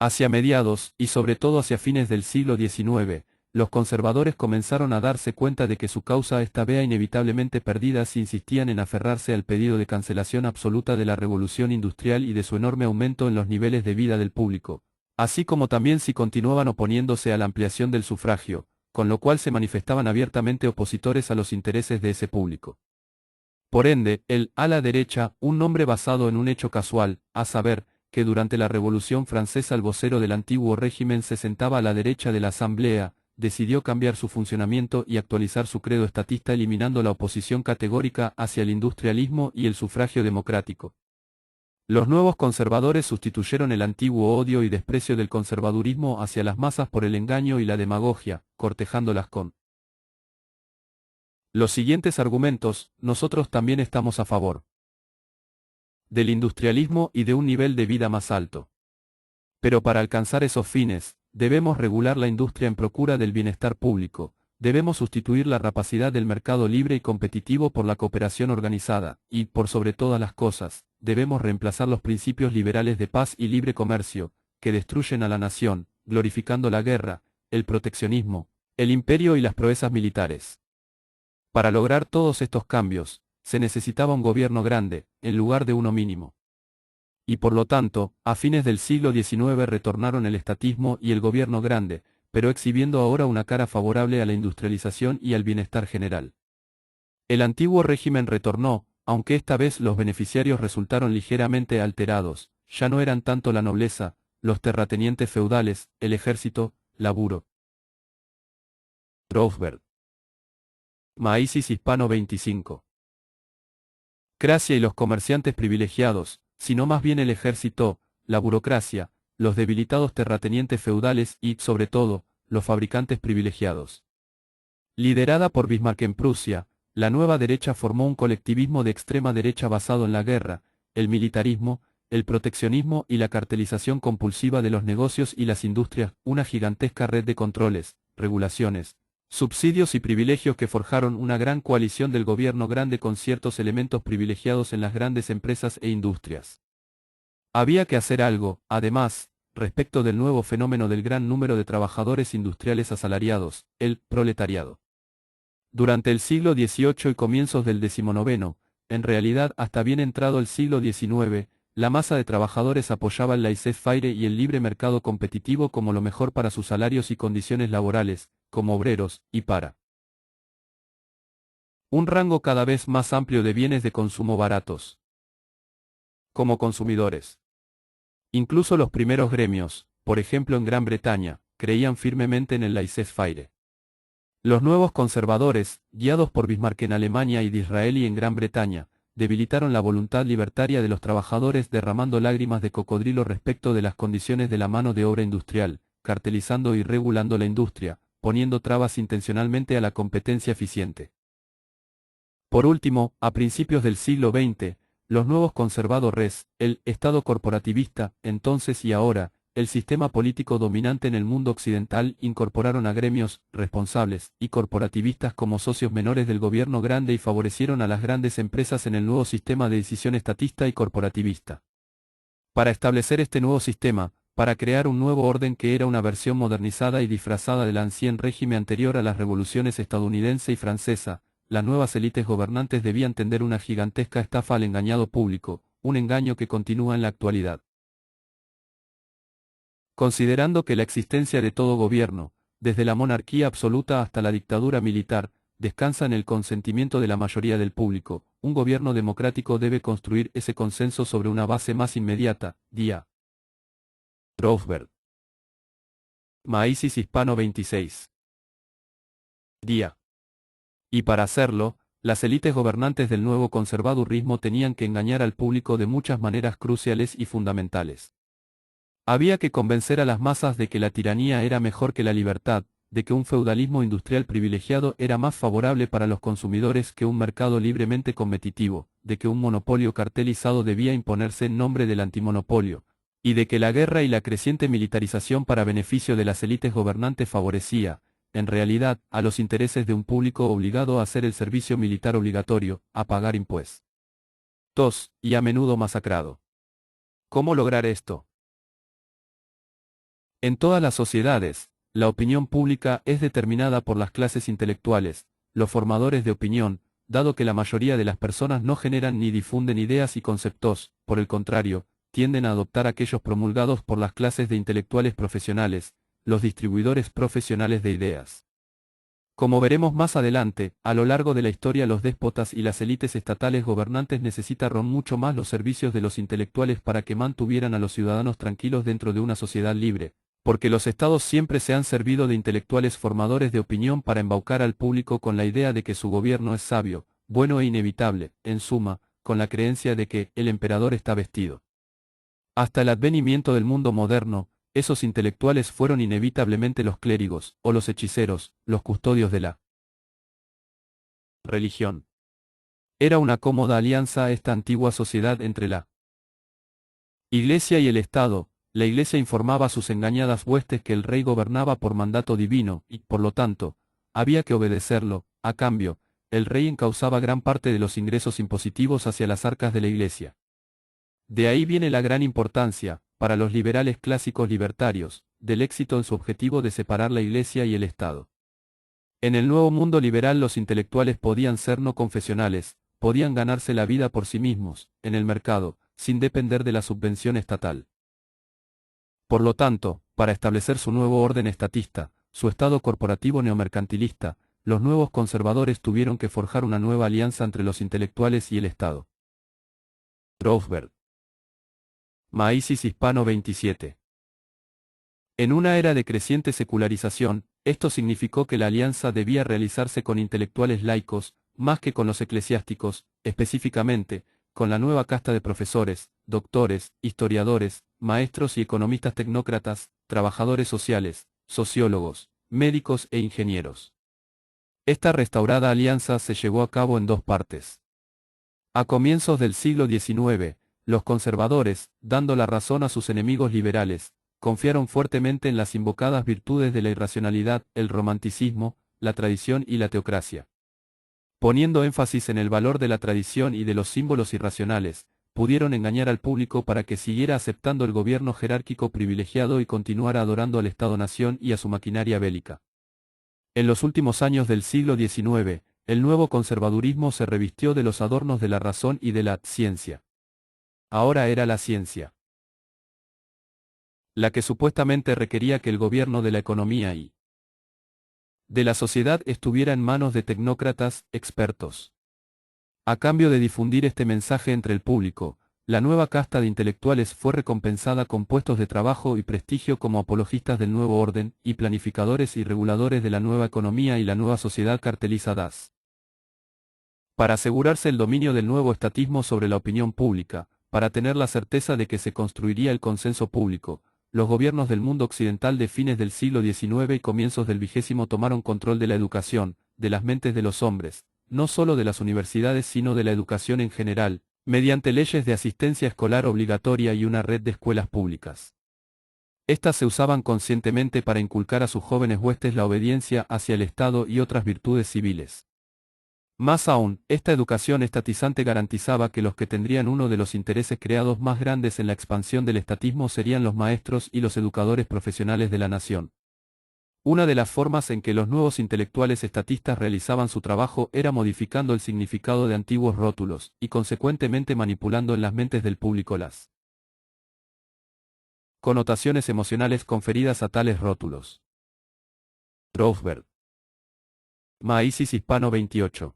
S1: Hacia mediados, y sobre todo hacia fines del siglo XIX, los conservadores comenzaron a darse cuenta de que su causa estaba inevitablemente perdida si insistían en aferrarse al pedido de cancelación absoluta de la revolución industrial y de su enorme aumento en los niveles de vida del público, así como también si continuaban oponiéndose a la ampliación del sufragio, con lo cual se manifestaban abiertamente opositores a los intereses de ese público. Por ende, el a la derecha, un nombre basado en un hecho casual, a saber, que durante la Revolución Francesa el vocero del antiguo régimen se sentaba a la derecha de la Asamblea, decidió cambiar su funcionamiento y actualizar su credo estatista eliminando la oposición categórica hacia el industrialismo y el sufragio democrático. Los nuevos conservadores sustituyeron el antiguo odio y desprecio del conservadurismo hacia las masas por el engaño y la demagogia, cortejándolas con los siguientes argumentos: nosotros también estamos a favor del industrialismo y de un nivel de vida más alto. Pero para alcanzar esos fines, debemos regular la industria en procura del bienestar público, debemos sustituir la rapacidad del mercado libre y competitivo por la cooperación organizada, y, por sobre todas las cosas, debemos reemplazar los principios liberales de paz y libre comercio, que destruyen a la nación, glorificando la guerra, el proteccionismo, el imperio y las proezas militares. Para lograr todos estos cambios, se necesitaba un gobierno grande, en lugar de uno mínimo. Y por lo tanto, a fines del siglo XIX retornaron el estatismo y el gobierno grande, pero exhibiendo ahora una cara favorable a la industrialización y al bienestar general. El antiguo régimen retornó, aunque esta vez los beneficiarios resultaron ligeramente alterados, ya no eran tanto la nobleza, los terratenientes feudales, el ejército, laburo. Roosevelt. Maísis Hispano 25. Cracia y los comerciantes privilegiados, sino más bien el ejército, la burocracia, los debilitados terratenientes feudales y, sobre todo, los fabricantes privilegiados. Liderada por Bismarck en Prusia, la nueva derecha formó un colectivismo de extrema derecha basado en la guerra, el militarismo, el proteccionismo y la cartelización compulsiva de los negocios y las industrias, una gigantesca red de controles, regulaciones, subsidios y privilegios que forjaron una gran coalición del gobierno grande con ciertos elementos privilegiados en las grandes empresas e industrias. Había que hacer algo, además, respecto del nuevo fenómeno del gran número de trabajadores industriales asalariados, el proletariado. Durante el siglo XVIII y comienzos del XIX, en realidad hasta bien entrado el siglo XIX, la masa de trabajadores apoyaba el laissez-faire y el libre mercado competitivo como lo mejor para sus salarios y condiciones laborales, como obreros, y para un rango cada vez más amplio de bienes de consumo baratos. Como consumidores. Incluso los primeros gremios, por ejemplo en Gran Bretaña, creían firmemente en el laissez-faire. Los nuevos conservadores, guiados por Bismarck en Alemania y Disraeli en Gran Bretaña, debilitaron la voluntad libertaria de los trabajadores derramando lágrimas de cocodrilo respecto de las condiciones de la mano de obra industrial, cartelizando y regulando la industria, poniendo trabas intencionalmente a la competencia eficiente. Por último, a principios del siglo XX, los nuevos conservadores, el Estado corporativista, entonces y ahora, el sistema político dominante en el mundo occidental incorporaron a gremios, responsables y corporativistas como socios menores del gobierno grande y favorecieron a las grandes empresas en el nuevo sistema de decisión estatista y corporativista. Para establecer este nuevo sistema, para crear un nuevo orden que era una versión modernizada y disfrazada del ancien régimen anterior a las revoluciones estadounidense y francesa, las nuevas élites gobernantes debían tender una gigantesca estafa al engañado público, un engaño que continúa en la actualidad. Considerando que la existencia de todo gobierno, desde la monarquía absoluta hasta la dictadura militar, descansa en el consentimiento de la mayoría del público, un gobierno democrático debe construir ese consenso sobre una base más inmediata, día. Roosevelt. Maísis Hispano 26. Día. Y para hacerlo, las élites gobernantes del nuevo conservadurismo tenían que engañar al público de muchas maneras cruciales y fundamentales. Había que convencer a las masas de que la tiranía era mejor que la libertad, de que un feudalismo industrial privilegiado era más favorable para los consumidores que un mercado libremente competitivo, de que un monopolio cartelizado debía imponerse en nombre del antimonopolio, y de que la guerra y la creciente militarización para beneficio de las élites gobernantes favorecía, en realidad, a los intereses de un público obligado a hacer el servicio militar obligatorio, a pagar impuestos, y a menudo masacrado. ¿Cómo lograr esto? En todas las sociedades, la opinión pública es determinada por las clases intelectuales, los formadores de opinión, dado que la mayoría de las personas no generan ni difunden ideas y conceptos, por el contrario, tienden a adoptar aquellos promulgados por las clases de intelectuales profesionales, los distribuidores profesionales de ideas. Como veremos más adelante, a lo largo de la historia los déspotas y las élites estatales gobernantes necesitaron mucho más los servicios de los intelectuales para que mantuvieran a los ciudadanos tranquilos dentro de una sociedad libre, porque los estados siempre se han servido de intelectuales formadores de opinión para embaucar al público con la idea de que su gobierno es sabio, bueno e inevitable, en suma, con la creencia de que el emperador está vestido. Hasta el advenimiento del mundo moderno, esos intelectuales fueron inevitablemente los clérigos, o los hechiceros, los custodios de la religión. Era una cómoda alianza esta antigua sociedad entre la Iglesia y el Estado. La Iglesia informaba a sus engañadas huestes que el rey gobernaba por mandato divino, y, por lo tanto, había que obedecerlo. A cambio, el rey encauzaba gran parte de los ingresos impositivos hacia las arcas de la Iglesia. De ahí viene la gran importancia, para los liberales clásicos libertarios, del éxito en su objetivo de separar la Iglesia y el Estado. En el nuevo mundo liberal los intelectuales podían ser no confesionales, podían ganarse la vida por sí mismos, en el mercado, sin depender de la subvención estatal. Por lo tanto, para establecer su nuevo orden estatista, su Estado corporativo neomercantilista, los nuevos conservadores tuvieron que forjar una nueva alianza entre los intelectuales y el Estado. Roosevelt. Maísis Hispano 27. En una era de creciente secularización, esto significó que la alianza debía realizarse con intelectuales laicos, más que con los eclesiásticos, específicamente, con la nueva casta de profesores, doctores, historiadores, maestros y economistas tecnócratas, trabajadores sociales, sociólogos, médicos e ingenieros. Esta restaurada alianza se llevó a cabo en dos partes. A comienzos del siglo XIX, los conservadores, dando la razón a sus enemigos liberales, confiaron fuertemente en las invocadas virtudes de la irracionalidad, el romanticismo, la tradición y la teocracia. Poniendo énfasis en el valor de la tradición y de los símbolos irracionales, pudieron engañar al público para que siguiera aceptando el gobierno jerárquico privilegiado y continuara adorando al Estado-nación y a su maquinaria bélica. En los últimos años del siglo XIX, el nuevo conservadurismo se revistió de los adornos de la razón y de la ciencia. Ahora era la ciencia la que supuestamente requería que el gobierno de la economía y de la sociedad estuviera en manos de tecnócratas, expertos. A cambio de difundir este mensaje entre el público, la nueva casta de intelectuales fue recompensada con puestos de trabajo y prestigio como apologistas del nuevo orden, y planificadores y reguladores de la nueva economía y la nueva sociedad cartelizadas. Para asegurarse el dominio del nuevo estatismo sobre la opinión pública, para tener la certeza de que se construiría el consenso público, los gobiernos del mundo occidental de fines del siglo XIX y comienzos del XX tomaron control de la educación, de las mentes de los hombres, no solo de las universidades sino de la educación en general, mediante leyes de asistencia escolar obligatoria y una red de escuelas públicas. Estas se usaban conscientemente para inculcar a sus jóvenes huestes la obediencia hacia el Estado y otras virtudes civiles. Más aún, esta educación estatizante garantizaba que los que tendrían uno de los intereses creados más grandes en la expansión del estatismo serían los maestros y los educadores profesionales de la nación. Una de las formas en que los nuevos intelectuales estatistas realizaban su trabajo era modificando el significado de antiguos rótulos, y consecuentemente manipulando en las mentes del público las connotaciones emocionales conferidas a tales rótulos. Roosevelt. Maísis Hispano 28.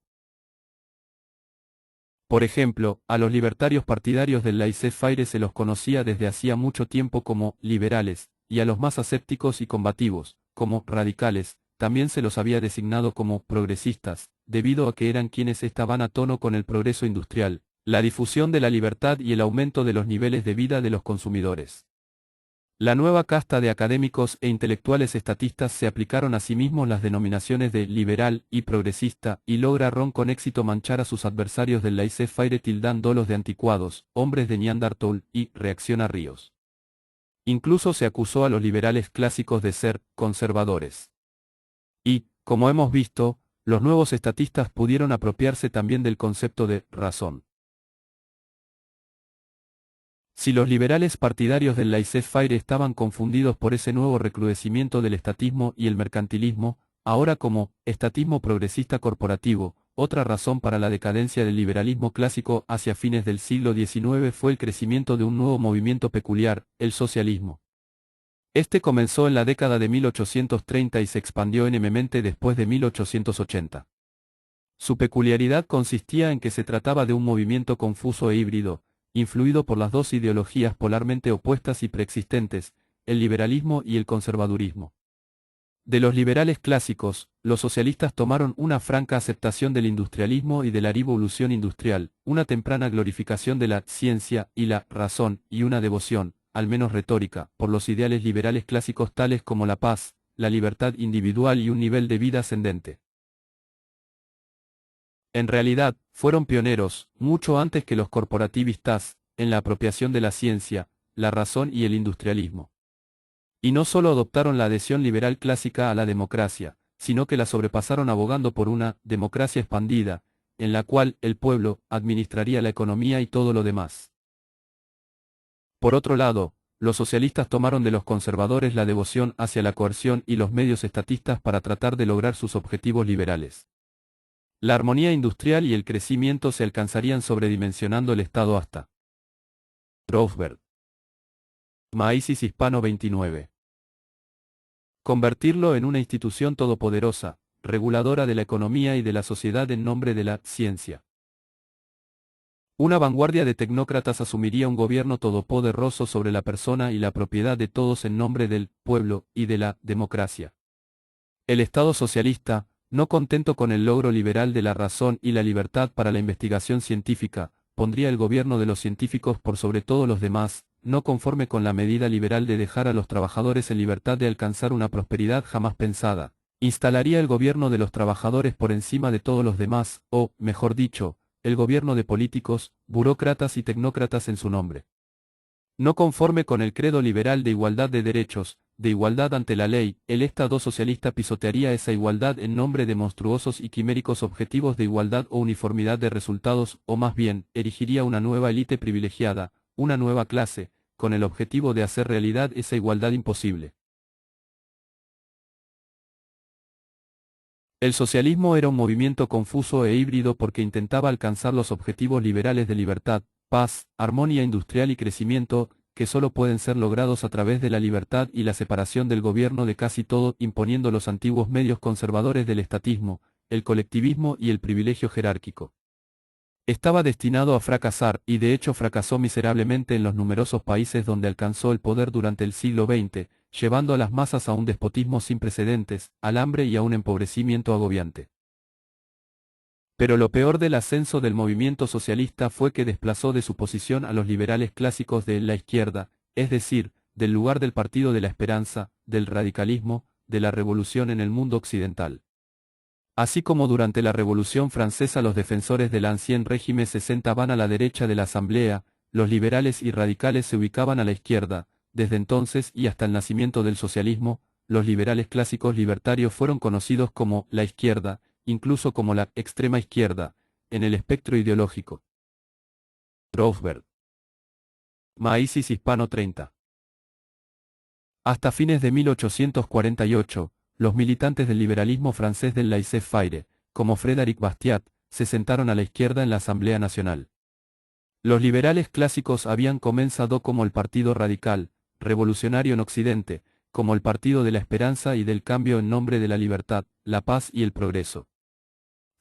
S1: Por ejemplo, a los libertarios partidarios del laissez-faire se los conocía desde hacía mucho tiempo como liberales, y a los más asépticos y combativos, como radicales, también se los había designado como progresistas, debido a que eran quienes estaban a tono con el progreso industrial, la difusión de la libertad y el aumento de los niveles de vida de los consumidores. La nueva casta de académicos e intelectuales estatistas se aplicaron a sí mismos las denominaciones de liberal y progresista, y lograron con éxito manchar a sus adversarios del laissez-faire tildándolos de anticuados, hombres de Neanderthal y reaccionarios. Incluso se acusó a los liberales clásicos de ser conservadores. Y, como hemos visto, los nuevos estatistas pudieron apropiarse también del concepto de razón. Si los liberales partidarios del laissez-faire estaban confundidos por ese nuevo recrudecimiento del estatismo y el mercantilismo, ahora como estatismo progresista corporativo, otra razón para la decadencia del liberalismo clásico hacia fines del siglo XIX fue el crecimiento de un nuevo movimiento peculiar, el socialismo. Este comenzó en la década de 1830 y se expandió enormemente después de 1880. Su peculiaridad consistía en que se trataba de un movimiento confuso e híbrido, influido por las dos ideologías polarmente opuestas y preexistentes, el liberalismo y el conservadurismo. De los liberales clásicos, los socialistas tomaron una franca aceptación del industrialismo y de la revolución industrial, una temprana glorificación de la ciencia y la razón y una devoción, al menos retórica, por los ideales liberales clásicos tales como la paz, la libertad individual y un nivel de vida ascendente. En realidad, fueron pioneros, mucho antes que los corporativistas, en la apropiación de la ciencia, la razón y el industrialismo. Y no solo adoptaron la adhesión liberal clásica a la democracia, sino que la sobrepasaron abogando por una democracia expandida, en la cual el pueblo administraría la economía y todo lo demás. Por otro lado, los socialistas tomaron de los conservadores la devoción hacia la coerción y los medios estatistas para tratar de lograr sus objetivos liberales. La armonía industrial y el crecimiento se alcanzarían sobredimensionando el Estado hasta Roosevelt. Maísis Hispano 29. Convertirlo en una institución todopoderosa, reguladora de la economía y de la sociedad en nombre de la ciencia. Una vanguardia de tecnócratas asumiría un gobierno todopoderoso sobre la persona y la propiedad de todos en nombre del pueblo y de la democracia. El Estado socialista, no contento con el logro liberal de la razón y la libertad para la investigación científica, pondría el gobierno de los científicos por sobre todos los demás, no conforme con la medida liberal de dejar a los trabajadores en libertad de alcanzar una prosperidad jamás pensada. Instalaría el gobierno de los trabajadores por encima de todos los demás, o, mejor dicho, el gobierno de políticos, burócratas y tecnócratas en su nombre. No conforme con el credo liberal de igualdad de derechos, de igualdad ante la ley, el Estado socialista pisotearía esa igualdad en nombre de monstruosos y quiméricos objetivos de igualdad o uniformidad de resultados, o más bien, erigiría una nueva élite privilegiada, una nueva clase, con el objetivo de hacer realidad esa igualdad imposible. El socialismo era un movimiento confuso e híbrido porque intentaba alcanzar los objetivos liberales de libertad, paz, armonía industrial y crecimiento, que solo pueden ser logrados a través de la libertad y la separación del gobierno de casi todo, imponiendo los antiguos medios conservadores del estatismo, el colectivismo y el privilegio jerárquico. Estaba destinado a fracasar, y de hecho fracasó miserablemente en los numerosos países donde alcanzó el poder durante el siglo XX, llevando a las masas a un despotismo sin precedentes, al hambre y a un empobrecimiento agobiante. Pero lo peor del ascenso del movimiento socialista fue que desplazó de su posición a los liberales clásicos de la izquierda, es decir, del lugar del Partido de la Esperanza, del radicalismo, de la revolución en el mundo occidental. Así como durante la Revolución Francesa los defensores del ancien régimen se sentaban a la derecha de la Asamblea, los liberales y radicales se ubicaban a la izquierda. Desde entonces y hasta el nacimiento del socialismo, los liberales clásicos libertarios fueron conocidos como la izquierda, incluso como la extrema izquierda, en el espectro ideológico. Roosevelt. Maísis Hispano 30. Hasta fines de 1848, los militantes del liberalismo francés del laissez-faire, como Frédéric Bastiat, se sentaron a la izquierda en la Asamblea Nacional. Los liberales clásicos habían comenzado como el Partido Radical, revolucionario en Occidente, como el Partido de la Esperanza y del Cambio en nombre de la libertad, la paz y el progreso.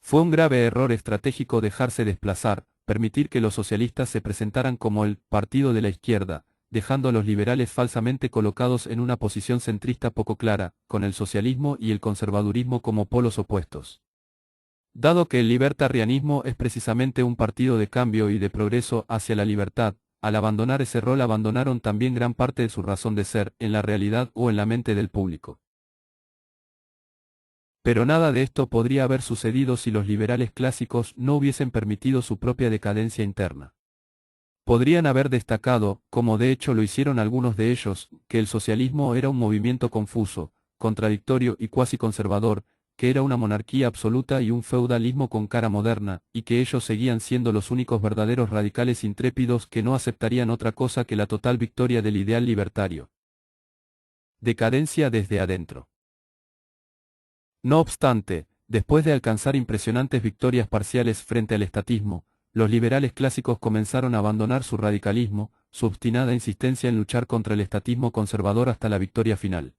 S1: Fue un grave error estratégico dejarse desplazar, permitir que los socialistas se presentaran como el Partido de la Izquierda, dejando a los liberales falsamente colocados en una posición centrista poco clara, con el socialismo y el conservadurismo como polos opuestos. Dado que el libertarianismo es precisamente un partido de cambio y de progreso hacia la libertad, al abandonar ese rol abandonaron también gran parte de su razón de ser, en la realidad o en la mente del público. Pero nada de esto podría haber sucedido si los liberales clásicos no hubiesen permitido su propia decadencia interna. Podrían haber destacado, como de hecho lo hicieron algunos de ellos, que el socialismo era un movimiento confuso, contradictorio y cuasi conservador, que era una monarquía absoluta y un feudalismo con cara moderna, y que ellos seguían siendo los únicos verdaderos radicales intrépidos que no aceptarían otra cosa que la total victoria del ideal libertario. Decadencia desde adentro. No obstante, después de alcanzar impresionantes victorias parciales frente al estatismo, los liberales clásicos comenzaron a abandonar su radicalismo, su obstinada insistencia en luchar contra el estatismo conservador hasta la victoria final.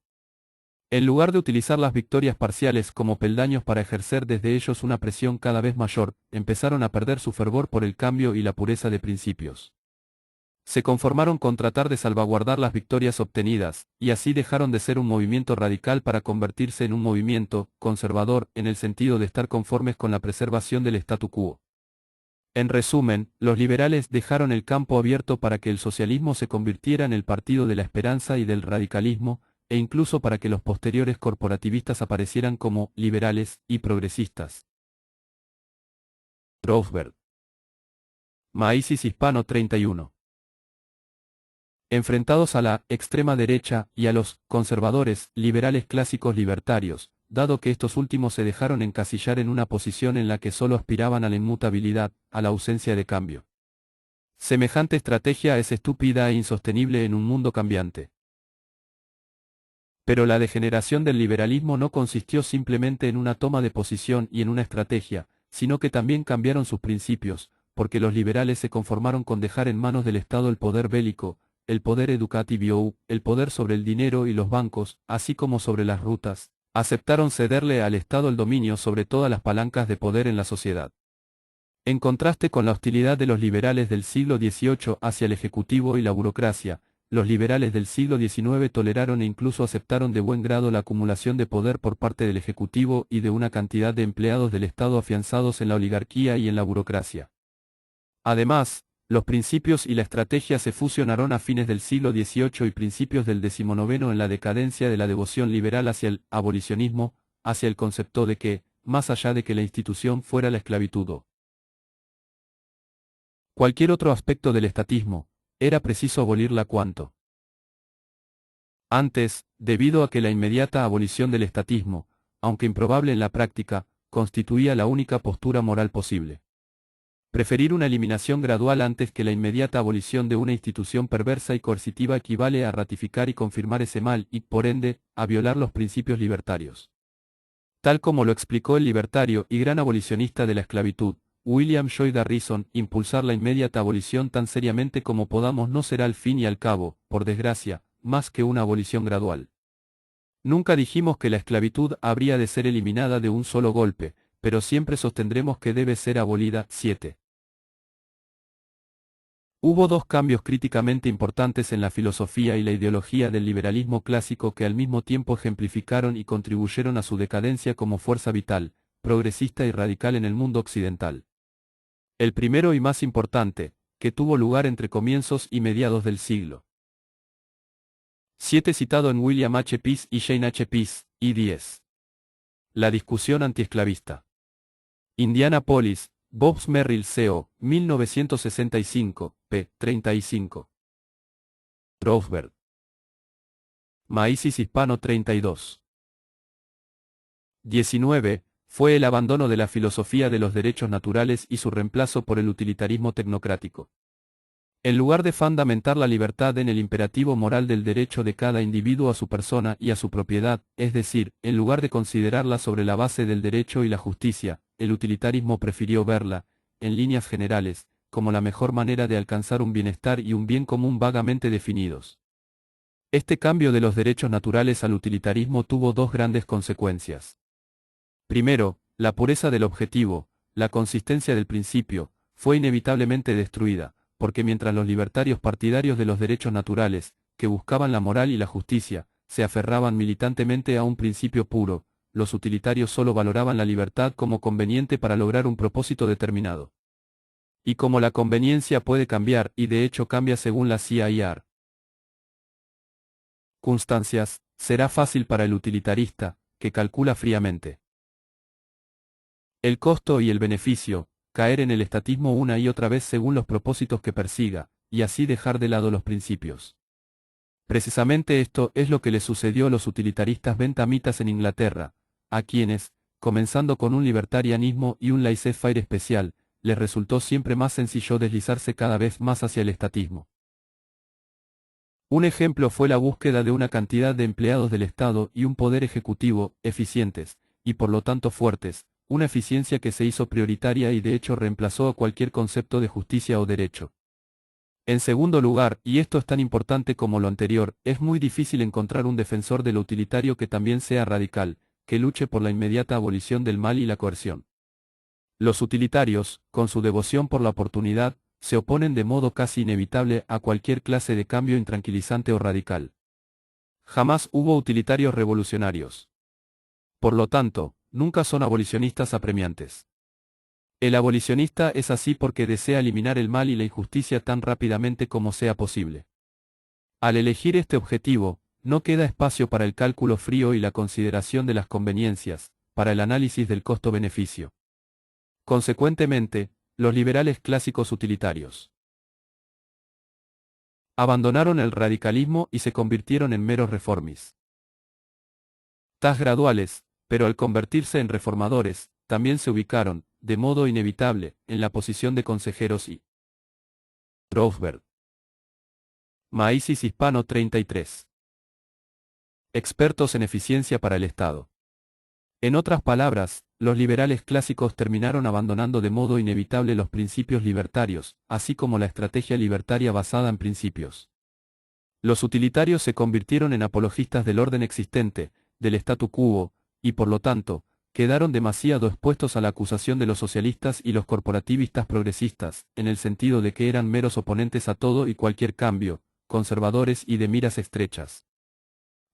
S1: En lugar de utilizar las victorias parciales como peldaños para ejercer desde ellos una presión cada vez mayor, empezaron a perder su fervor por el cambio y la pureza de principios. Se conformaron con tratar de salvaguardar las victorias obtenidas, y así dejaron de ser un movimiento radical para convertirse en un movimiento conservador en el sentido de estar conformes con la preservación del statu quo. En resumen, los liberales dejaron el campo abierto para que el socialismo se convirtiera en el partido de la esperanza y del radicalismo, e incluso para que los posteriores corporativistas aparecieran como liberales y progresistas. Roosevelt. Maísis Hispano 31. Enfrentados a la extrema derecha y a los conservadores, liberales clásicos libertarios, dado que estos últimos se dejaron encasillar en una posición en la que solo aspiraban a la inmutabilidad, a la ausencia de cambio. Semejante estrategia es estúpida e insostenible en un mundo cambiante. Pero la degeneración del liberalismo no consistió simplemente en una toma de posición y en una estrategia, sino que también cambiaron sus principios, porque los liberales se conformaron con dejar en manos del Estado el poder bélico, el poder educativo, el poder sobre el dinero y los bancos, así como sobre las rutas. Aceptaron cederle al Estado el dominio sobre todas las palancas de poder en la sociedad. En contraste con la hostilidad de los liberales del siglo XVIII hacia el Ejecutivo y la burocracia, los liberales del siglo XIX toleraron e incluso aceptaron de buen grado la acumulación de poder por parte del Ejecutivo y de una cantidad de empleados del Estado afianzados en la oligarquía y en la burocracia. Además, los principios y la estrategia se fusionaron a fines del siglo XVIII y principios del XIX en la decadencia de la devoción liberal hacia el abolicionismo, hacia el concepto de que, más allá de que la institución fuera la esclavitud o cualquier otro aspecto del estatismo, era preciso abolirla cuanto antes, debido a que la inmediata abolición del estatismo, aunque improbable en la práctica, constituía la única postura moral posible. Preferir una eliminación gradual antes que la inmediata abolición de una institución perversa y coercitiva equivale a ratificar y confirmar ese mal y, por ende, a violar los principios libertarios. Tal como lo explicó el libertario y gran abolicionista de la esclavitud, William Lloyd Garrison, impulsar la inmediata abolición tan seriamente como podamos no será al fin y al cabo, por desgracia, más que una abolición gradual. Nunca dijimos que la esclavitud habría de ser eliminada de un solo golpe, pero siempre sostendremos que debe ser abolida. 7. Hubo dos cambios críticamente importantes en la filosofía y la ideología del liberalismo clásico que al mismo tiempo ejemplificaron y contribuyeron a su decadencia como fuerza vital, progresista y radical en el mundo occidental. El primero y más importante, que tuvo lugar entre comienzos y mediados del siglo 7 citado en William H. Peace y Jane H. Peace, ed. La discusión antiesclavista. Indianapolis, Bobbs Merrill CO, 1965, p. 35. Roosevelt. Maísis Hispano 32. 19. Fue el abandono de la filosofía de los derechos naturales y su reemplazo por el utilitarismo tecnocrático. En lugar de fundamentar la libertad en el imperativo moral del derecho de cada individuo a su persona y a su propiedad, es decir, en lugar de considerarla sobre la base del derecho y la justicia, el utilitarismo prefirió verla, en líneas generales, como la mejor manera de alcanzar un bienestar y un bien común vagamente definidos. Este cambio de los derechos naturales al utilitarismo tuvo dos grandes consecuencias. Primero, la pureza del objetivo, la consistencia del principio, fue inevitablemente destruida, porque mientras los libertarios partidarios de los derechos naturales, que buscaban la moral y la justicia, se aferraban militantemente a un principio puro, los utilitarios solo valoraban la libertad como conveniente para lograr un propósito determinado. Y como la conveniencia puede cambiar, y de hecho cambia según las CIR circunstancias, será fácil para el utilitarista, que calcula fríamente el costo y el beneficio, caer en el estatismo una y otra vez según los propósitos que persiga, y así dejar de lado los principios. Precisamente esto es lo que le sucedió a los utilitaristas bentamitas en Inglaterra, a quienes, comenzando con un libertarianismo y un laissez-faire especial, les resultó siempre más sencillo deslizarse cada vez más hacia el estatismo. Un ejemplo fue la búsqueda de una cantidad de empleados del Estado y un poder ejecutivo, eficientes, y por lo tanto fuertes, una eficiencia que se hizo prioritaria y de hecho reemplazó a cualquier concepto de justicia o derecho. En segundo lugar, y esto es tan importante como lo anterior, es muy difícil encontrar un defensor de lo utilitario que también sea radical, que luche por la inmediata abolición del mal y la coerción. Los utilitarios, con su devoción por la oportunidad, se oponen de modo casi inevitable a cualquier clase de cambio intranquilizante o radical. Jamás hubo utilitarios revolucionarios. Por lo tanto, nunca son abolicionistas apremiantes. El abolicionista es así porque desea eliminar el mal y la injusticia tan rápidamente como sea posible. Al elegir este objetivo, no queda espacio para el cálculo frío y la consideración de las conveniencias, para el análisis del costo-beneficio. Consecuentemente, los liberales clásicos utilitarios abandonaron el radicalismo y se convirtieron en meros reformistas graduales, pero al convertirse en reformadores, también se ubicaron, de modo inevitable, en la posición de consejeros y Roosevelt. Maísis Hispano 33. Expertos en eficiencia para el Estado. En otras palabras, los liberales clásicos terminaron abandonando de modo inevitable los principios libertarios, así como la estrategia libertaria basada en principios. Los utilitarios se convirtieron en apologistas del orden existente, del statu quo, y por lo tanto, quedaron demasiado expuestos a la acusación de los socialistas y los corporativistas progresistas, en el sentido de que eran meros oponentes a todo y cualquier cambio, conservadores y de miras estrechas.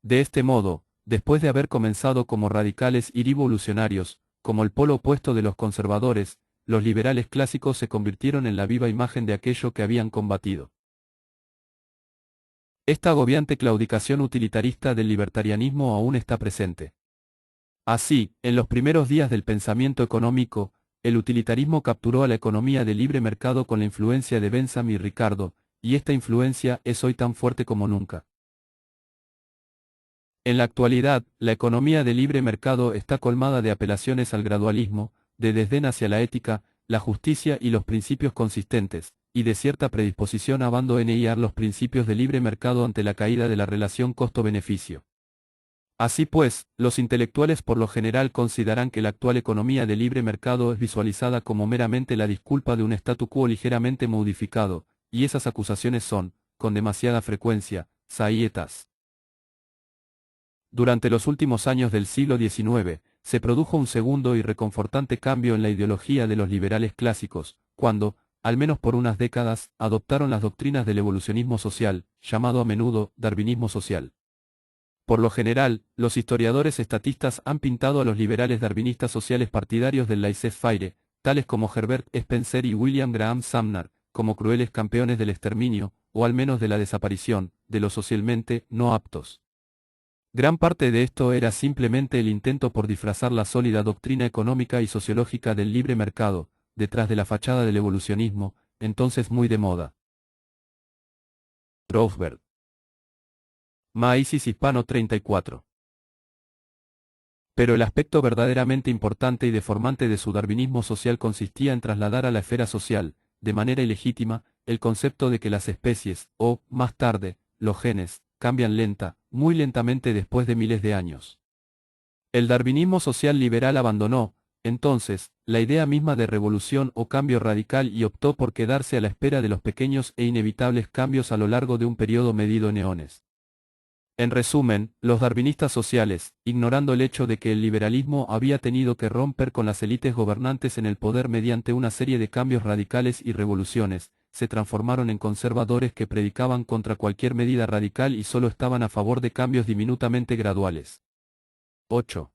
S1: De este modo, después de haber comenzado como radicales y revolucionarios, como el polo opuesto de los conservadores, los liberales clásicos se convirtieron en la viva imagen de aquello que habían combatido. Esta agobiante claudicación utilitarista del libertarianismo aún está presente. Así, en los primeros días del pensamiento económico, el utilitarismo capturó a la economía de libre mercado con la influencia de Bentham y Ricardo, y esta influencia es hoy tan fuerte como nunca. En la actualidad, la economía de libre mercado está colmada de apelaciones al gradualismo, de desdén hacia la ética, la justicia y los principios consistentes, y de cierta predisposición a abandonar los principios de libre mercado ante la caída de la relación costo-beneficio. Así pues, los intelectuales por lo general consideran que la actual economía de libre mercado es visualizada como meramente la disculpa de un statu quo ligeramente modificado, y esas acusaciones son, con demasiada frecuencia, saietas. Durante los últimos años del siglo XIX, se produjo un segundo y reconfortante cambio en la ideología de los liberales clásicos, cuando, al menos por unas décadas, adoptaron las doctrinas del evolucionismo social, llamado a menudo darwinismo social. Por lo general, los historiadores estatistas han pintado a los liberales darwinistas sociales partidarios del laissez-faire, tales como Herbert Spencer y William Graham Sumner, como crueles campeones del exterminio, o al menos de la desaparición, de los socialmente no aptos. Gran parte de esto era simplemente el intento por disfrazar la sólida doctrina económica y sociológica del libre mercado, detrás de la fachada del evolucionismo, entonces muy de moda. Rothbard. Maísis Hispano 34. Pero el aspecto verdaderamente importante y deformante de su darwinismo social consistía en trasladar a la esfera social, de manera ilegítima, el concepto de que las especies, o, más tarde, los genes, cambian muy lentamente después de miles de años. El darwinismo social liberal abandonó, entonces, la idea misma de revolución o cambio radical y optó por quedarse a la espera de los pequeños e inevitables cambios a lo largo de un periodo medido en eones. En resumen, los darwinistas sociales, ignorando el hecho de que el liberalismo había tenido que romper con las élites gobernantes en el poder mediante una serie de cambios radicales y revoluciones, se transformaron en conservadores que predicaban contra cualquier medida radical y solo estaban a favor de cambios diminutamente graduales. 8.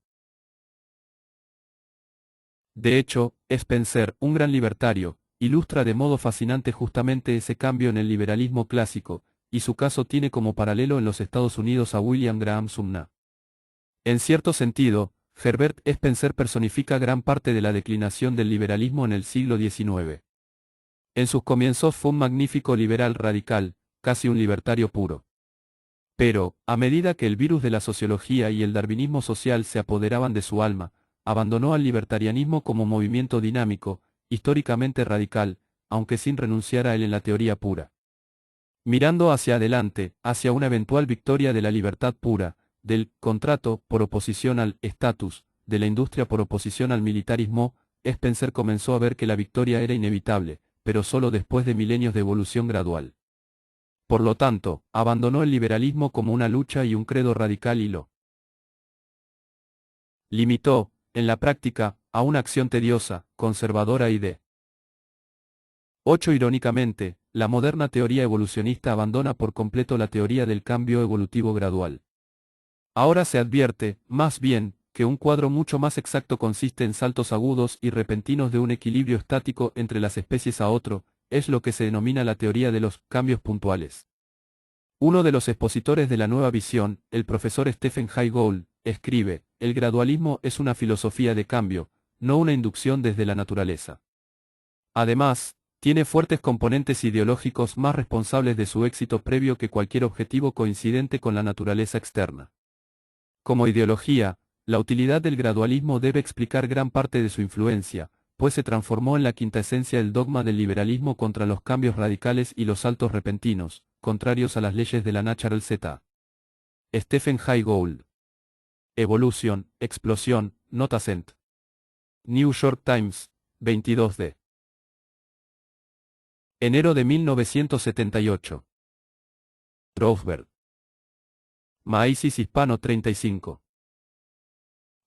S1: De hecho, Spencer, un gran libertario, ilustra de modo fascinante justamente ese cambio en el liberalismo clásico, y su caso tiene como paralelo en los Estados Unidos a William Graham Sumner. En cierto sentido, Herbert Spencer personifica gran parte de la declinación del liberalismo en el siglo XIX. En sus comienzos fue un magnífico liberal radical, casi un libertario puro. Pero, a medida que el virus de la sociología y el darwinismo social se apoderaban de su alma, abandonó al libertarianismo como movimiento dinámico, históricamente radical, aunque sin renunciar a él en la teoría pura. Mirando hacia adelante, hacia una eventual victoria de la libertad pura, del contrato por oposición al estatus, de la industria por oposición al militarismo, Spencer comenzó a ver que la victoria era inevitable, pero solo después de milenios de evolución gradual. Por lo tanto, abandonó el liberalismo como una lucha y un credo radical y lo limitó, en la práctica, a una acción tediosa, conservadora y de 8. Irónicamente, la moderna teoría evolucionista abandona por completo la teoría del cambio evolutivo gradual. Ahora se advierte, más bien, que un cuadro mucho más exacto consiste en saltos agudos y repentinos de un equilibrio estático entre las especies a otro, es lo que se denomina la teoría de los cambios puntuales. Uno de los expositores de la nueva visión, el profesor Stephen Jay Gould, escribe, el gradualismo es una filosofía de cambio, no una inducción desde la naturaleza. Además, tiene fuertes componentes ideológicos más responsables de su éxito previo que cualquier objetivo coincidente con la naturaleza externa. Como ideología, la utilidad del gradualismo debe explicar gran parte de su influencia, pues se transformó en la quinta esencia del dogma del liberalismo contra los cambios radicales y los saltos repentinos, contrarios a las leyes de la Natural Z. Stephen Jay Gould. Evolution, Explosión, Notascent. New York Times, 22 de enero de 1978. Rothbard. Maísis Hispano 35.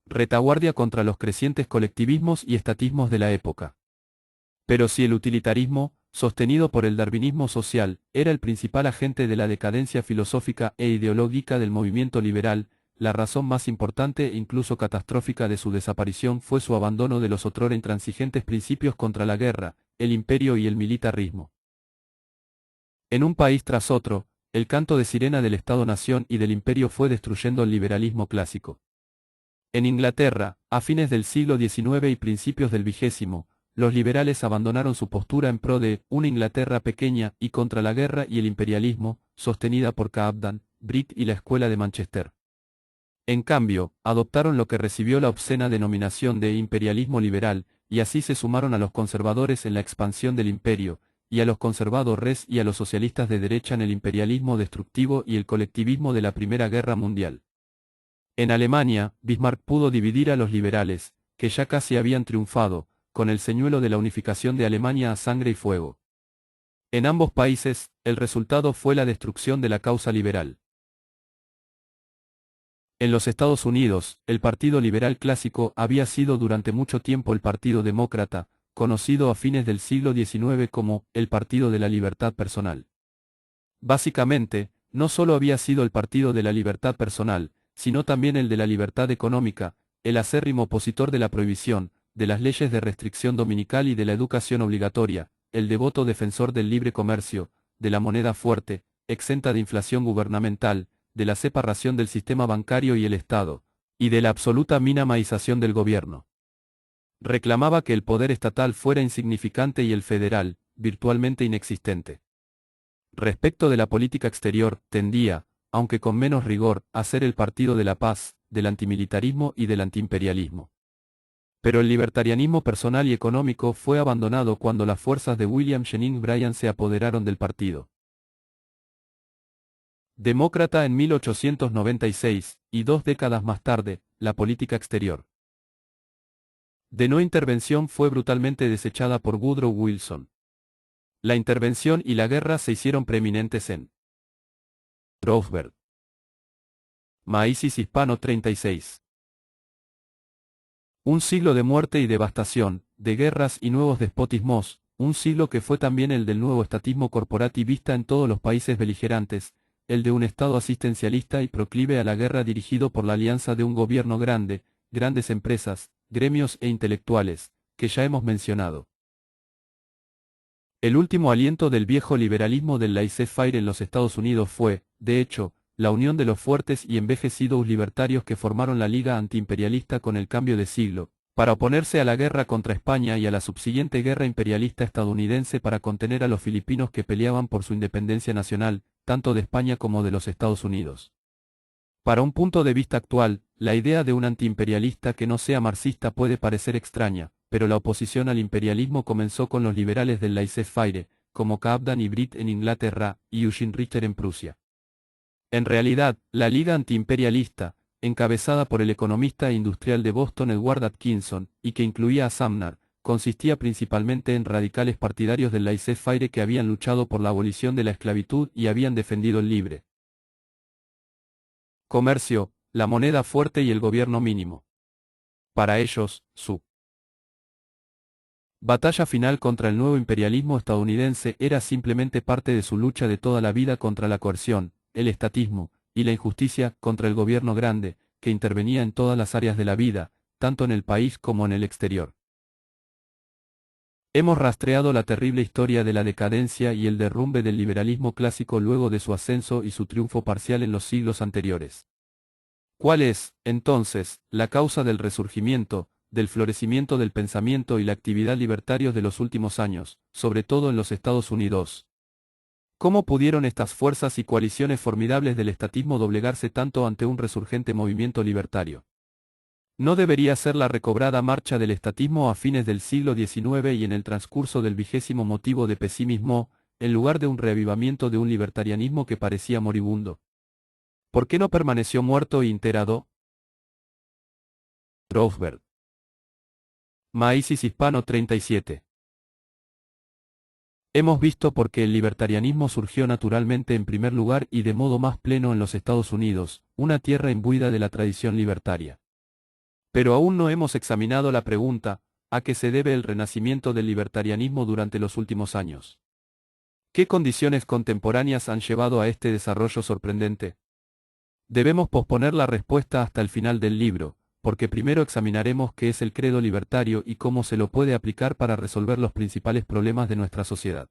S1: Retaguardia contra los crecientes colectivismos y estatismos de la época. Pero si el utilitarismo, sostenido por el darwinismo social, era el principal agente de la decadencia filosófica e ideológica del movimiento liberal, la razón más importante e incluso catastrófica de su desaparición fue su abandono de los otrora intransigentes principios contra la guerra, el imperio y el militarismo. En un país tras otro, el canto de sirena del Estado-nación y del imperio fue destruyendo el liberalismo clásico. En Inglaterra, a fines del siglo XIX y principios del XX, los liberales abandonaron su postura en pro de una Inglaterra pequeña y contra la guerra y el imperialismo, sostenida por Cobden, Bright y la Escuela de Manchester. En cambio, adoptaron lo que recibió la obscena denominación de imperialismo liberal, y así se sumaron a los conservadores en la expansión del imperio, y a los conservadores y a los socialistas de derecha en el imperialismo destructivo y el colectivismo de la Primera Guerra Mundial. En Alemania, Bismarck pudo dividir a los liberales, que ya casi habían triunfado, con el señuelo de la unificación de Alemania a sangre y fuego. En ambos países, el resultado fue la destrucción de la causa liberal. En los Estados Unidos, el Partido Liberal clásico había sido durante mucho tiempo el Partido Demócrata, conocido a fines del siglo XIX como el Partido de la Libertad Personal. Básicamente, no solo había sido el Partido de la Libertad Personal, sino también el de la libertad económica, el acérrimo opositor de la prohibición, de las leyes de restricción dominical y de la educación obligatoria, el devoto defensor del libre comercio, de la moneda fuerte, exenta de inflación gubernamental, de la separación del sistema bancario y el Estado, y de la absoluta minimización del gobierno. Reclamaba que el poder estatal fuera insignificante y el federal, virtualmente inexistente. Respecto de la política exterior, tendía, aunque con menos rigor, a ser el partido de la paz, del antimilitarismo y del antiimperialismo. Pero el libertarianismo personal y económico fue abandonado cuando las fuerzas de William Jennings Bryan se apoderaron del partido. Demócrata en 1896, y 2 décadas más tarde, la política exterior de no intervención fue brutalmente desechada por Woodrow Wilson. La intervención y la guerra se hicieron preeminentes en Roosevelt. Maísis Hispano 36. Un siglo de muerte y devastación, de guerras y nuevos despotismos, un siglo que fue también el del nuevo estatismo corporativista en todos los países beligerantes, el de un Estado asistencialista y proclive a la guerra dirigido por la alianza de un gobierno grande, grandes empresas, gremios e intelectuales, que ya hemos mencionado. El último aliento del viejo liberalismo del laissez-faire en los Estados Unidos fue, de hecho, la unión de los fuertes y envejecidos libertarios que formaron la Liga Antiimperialista con el cambio de siglo, para oponerse a la guerra contra España y a la subsiguiente guerra imperialista estadounidense para contener a los filipinos que peleaban por su independencia nacional, tanto de España como de los Estados Unidos. Para un punto de vista actual, la idea de un antiimperialista que no sea marxista puede parecer extraña, pero la oposición al imperialismo comenzó con los liberales del laissez-faire, como Cobden y Britt en Inglaterra, y Eugene Richter en Prusia. En realidad, la Liga Antiimperialista, encabezada por el economista e industrial de Boston Edward Atkinson, y que incluía a Sumner, consistía principalmente en radicales partidarios del laissez-faire que habían luchado por la abolición de la esclavitud y habían defendido el libre comercio, la moneda fuerte y el gobierno mínimo. Para ellos, su batalla final contra el nuevo imperialismo estadounidense era simplemente parte de su lucha de toda la vida contra la coerción, el estatismo, y la injusticia contra el gobierno grande, que intervenía en todas las áreas de la vida, tanto en el país como en el exterior. Hemos rastreado la terrible historia de la decadencia y el derrumbe del liberalismo clásico luego de su ascenso y su triunfo parcial en los siglos anteriores. ¿Cuál es, entonces, la causa del resurgimiento, del florecimiento del pensamiento y la actividad libertarios de los últimos años, sobre todo en los Estados Unidos? ¿Cómo pudieron estas fuerzas y coaliciones formidables del estatismo doblegarse tanto ante un resurgente movimiento libertario? ¿No debería ser la recobrada marcha del estatismo a fines del siglo XIX y en el transcurso del 20º motivo de pesimismo, en lugar de un reavivamiento de un libertarianismo que parecía moribundo? ¿Por qué no permaneció muerto e enterrado? Roosevelt. Maísis Hispano 37. Hemos visto por qué el libertarianismo surgió naturalmente en primer lugar y de modo más pleno en los Estados Unidos, una tierra imbuida de la tradición libertaria. Pero aún no hemos examinado la pregunta, ¿a qué se debe el renacimiento del libertarianismo durante los últimos años? ¿Qué condiciones contemporáneas han llevado a este desarrollo sorprendente? Debemos posponer la respuesta hasta el final del libro, porque primero examinaremos qué es el credo libertario y cómo se lo puede aplicar para resolver los principales problemas de nuestra sociedad.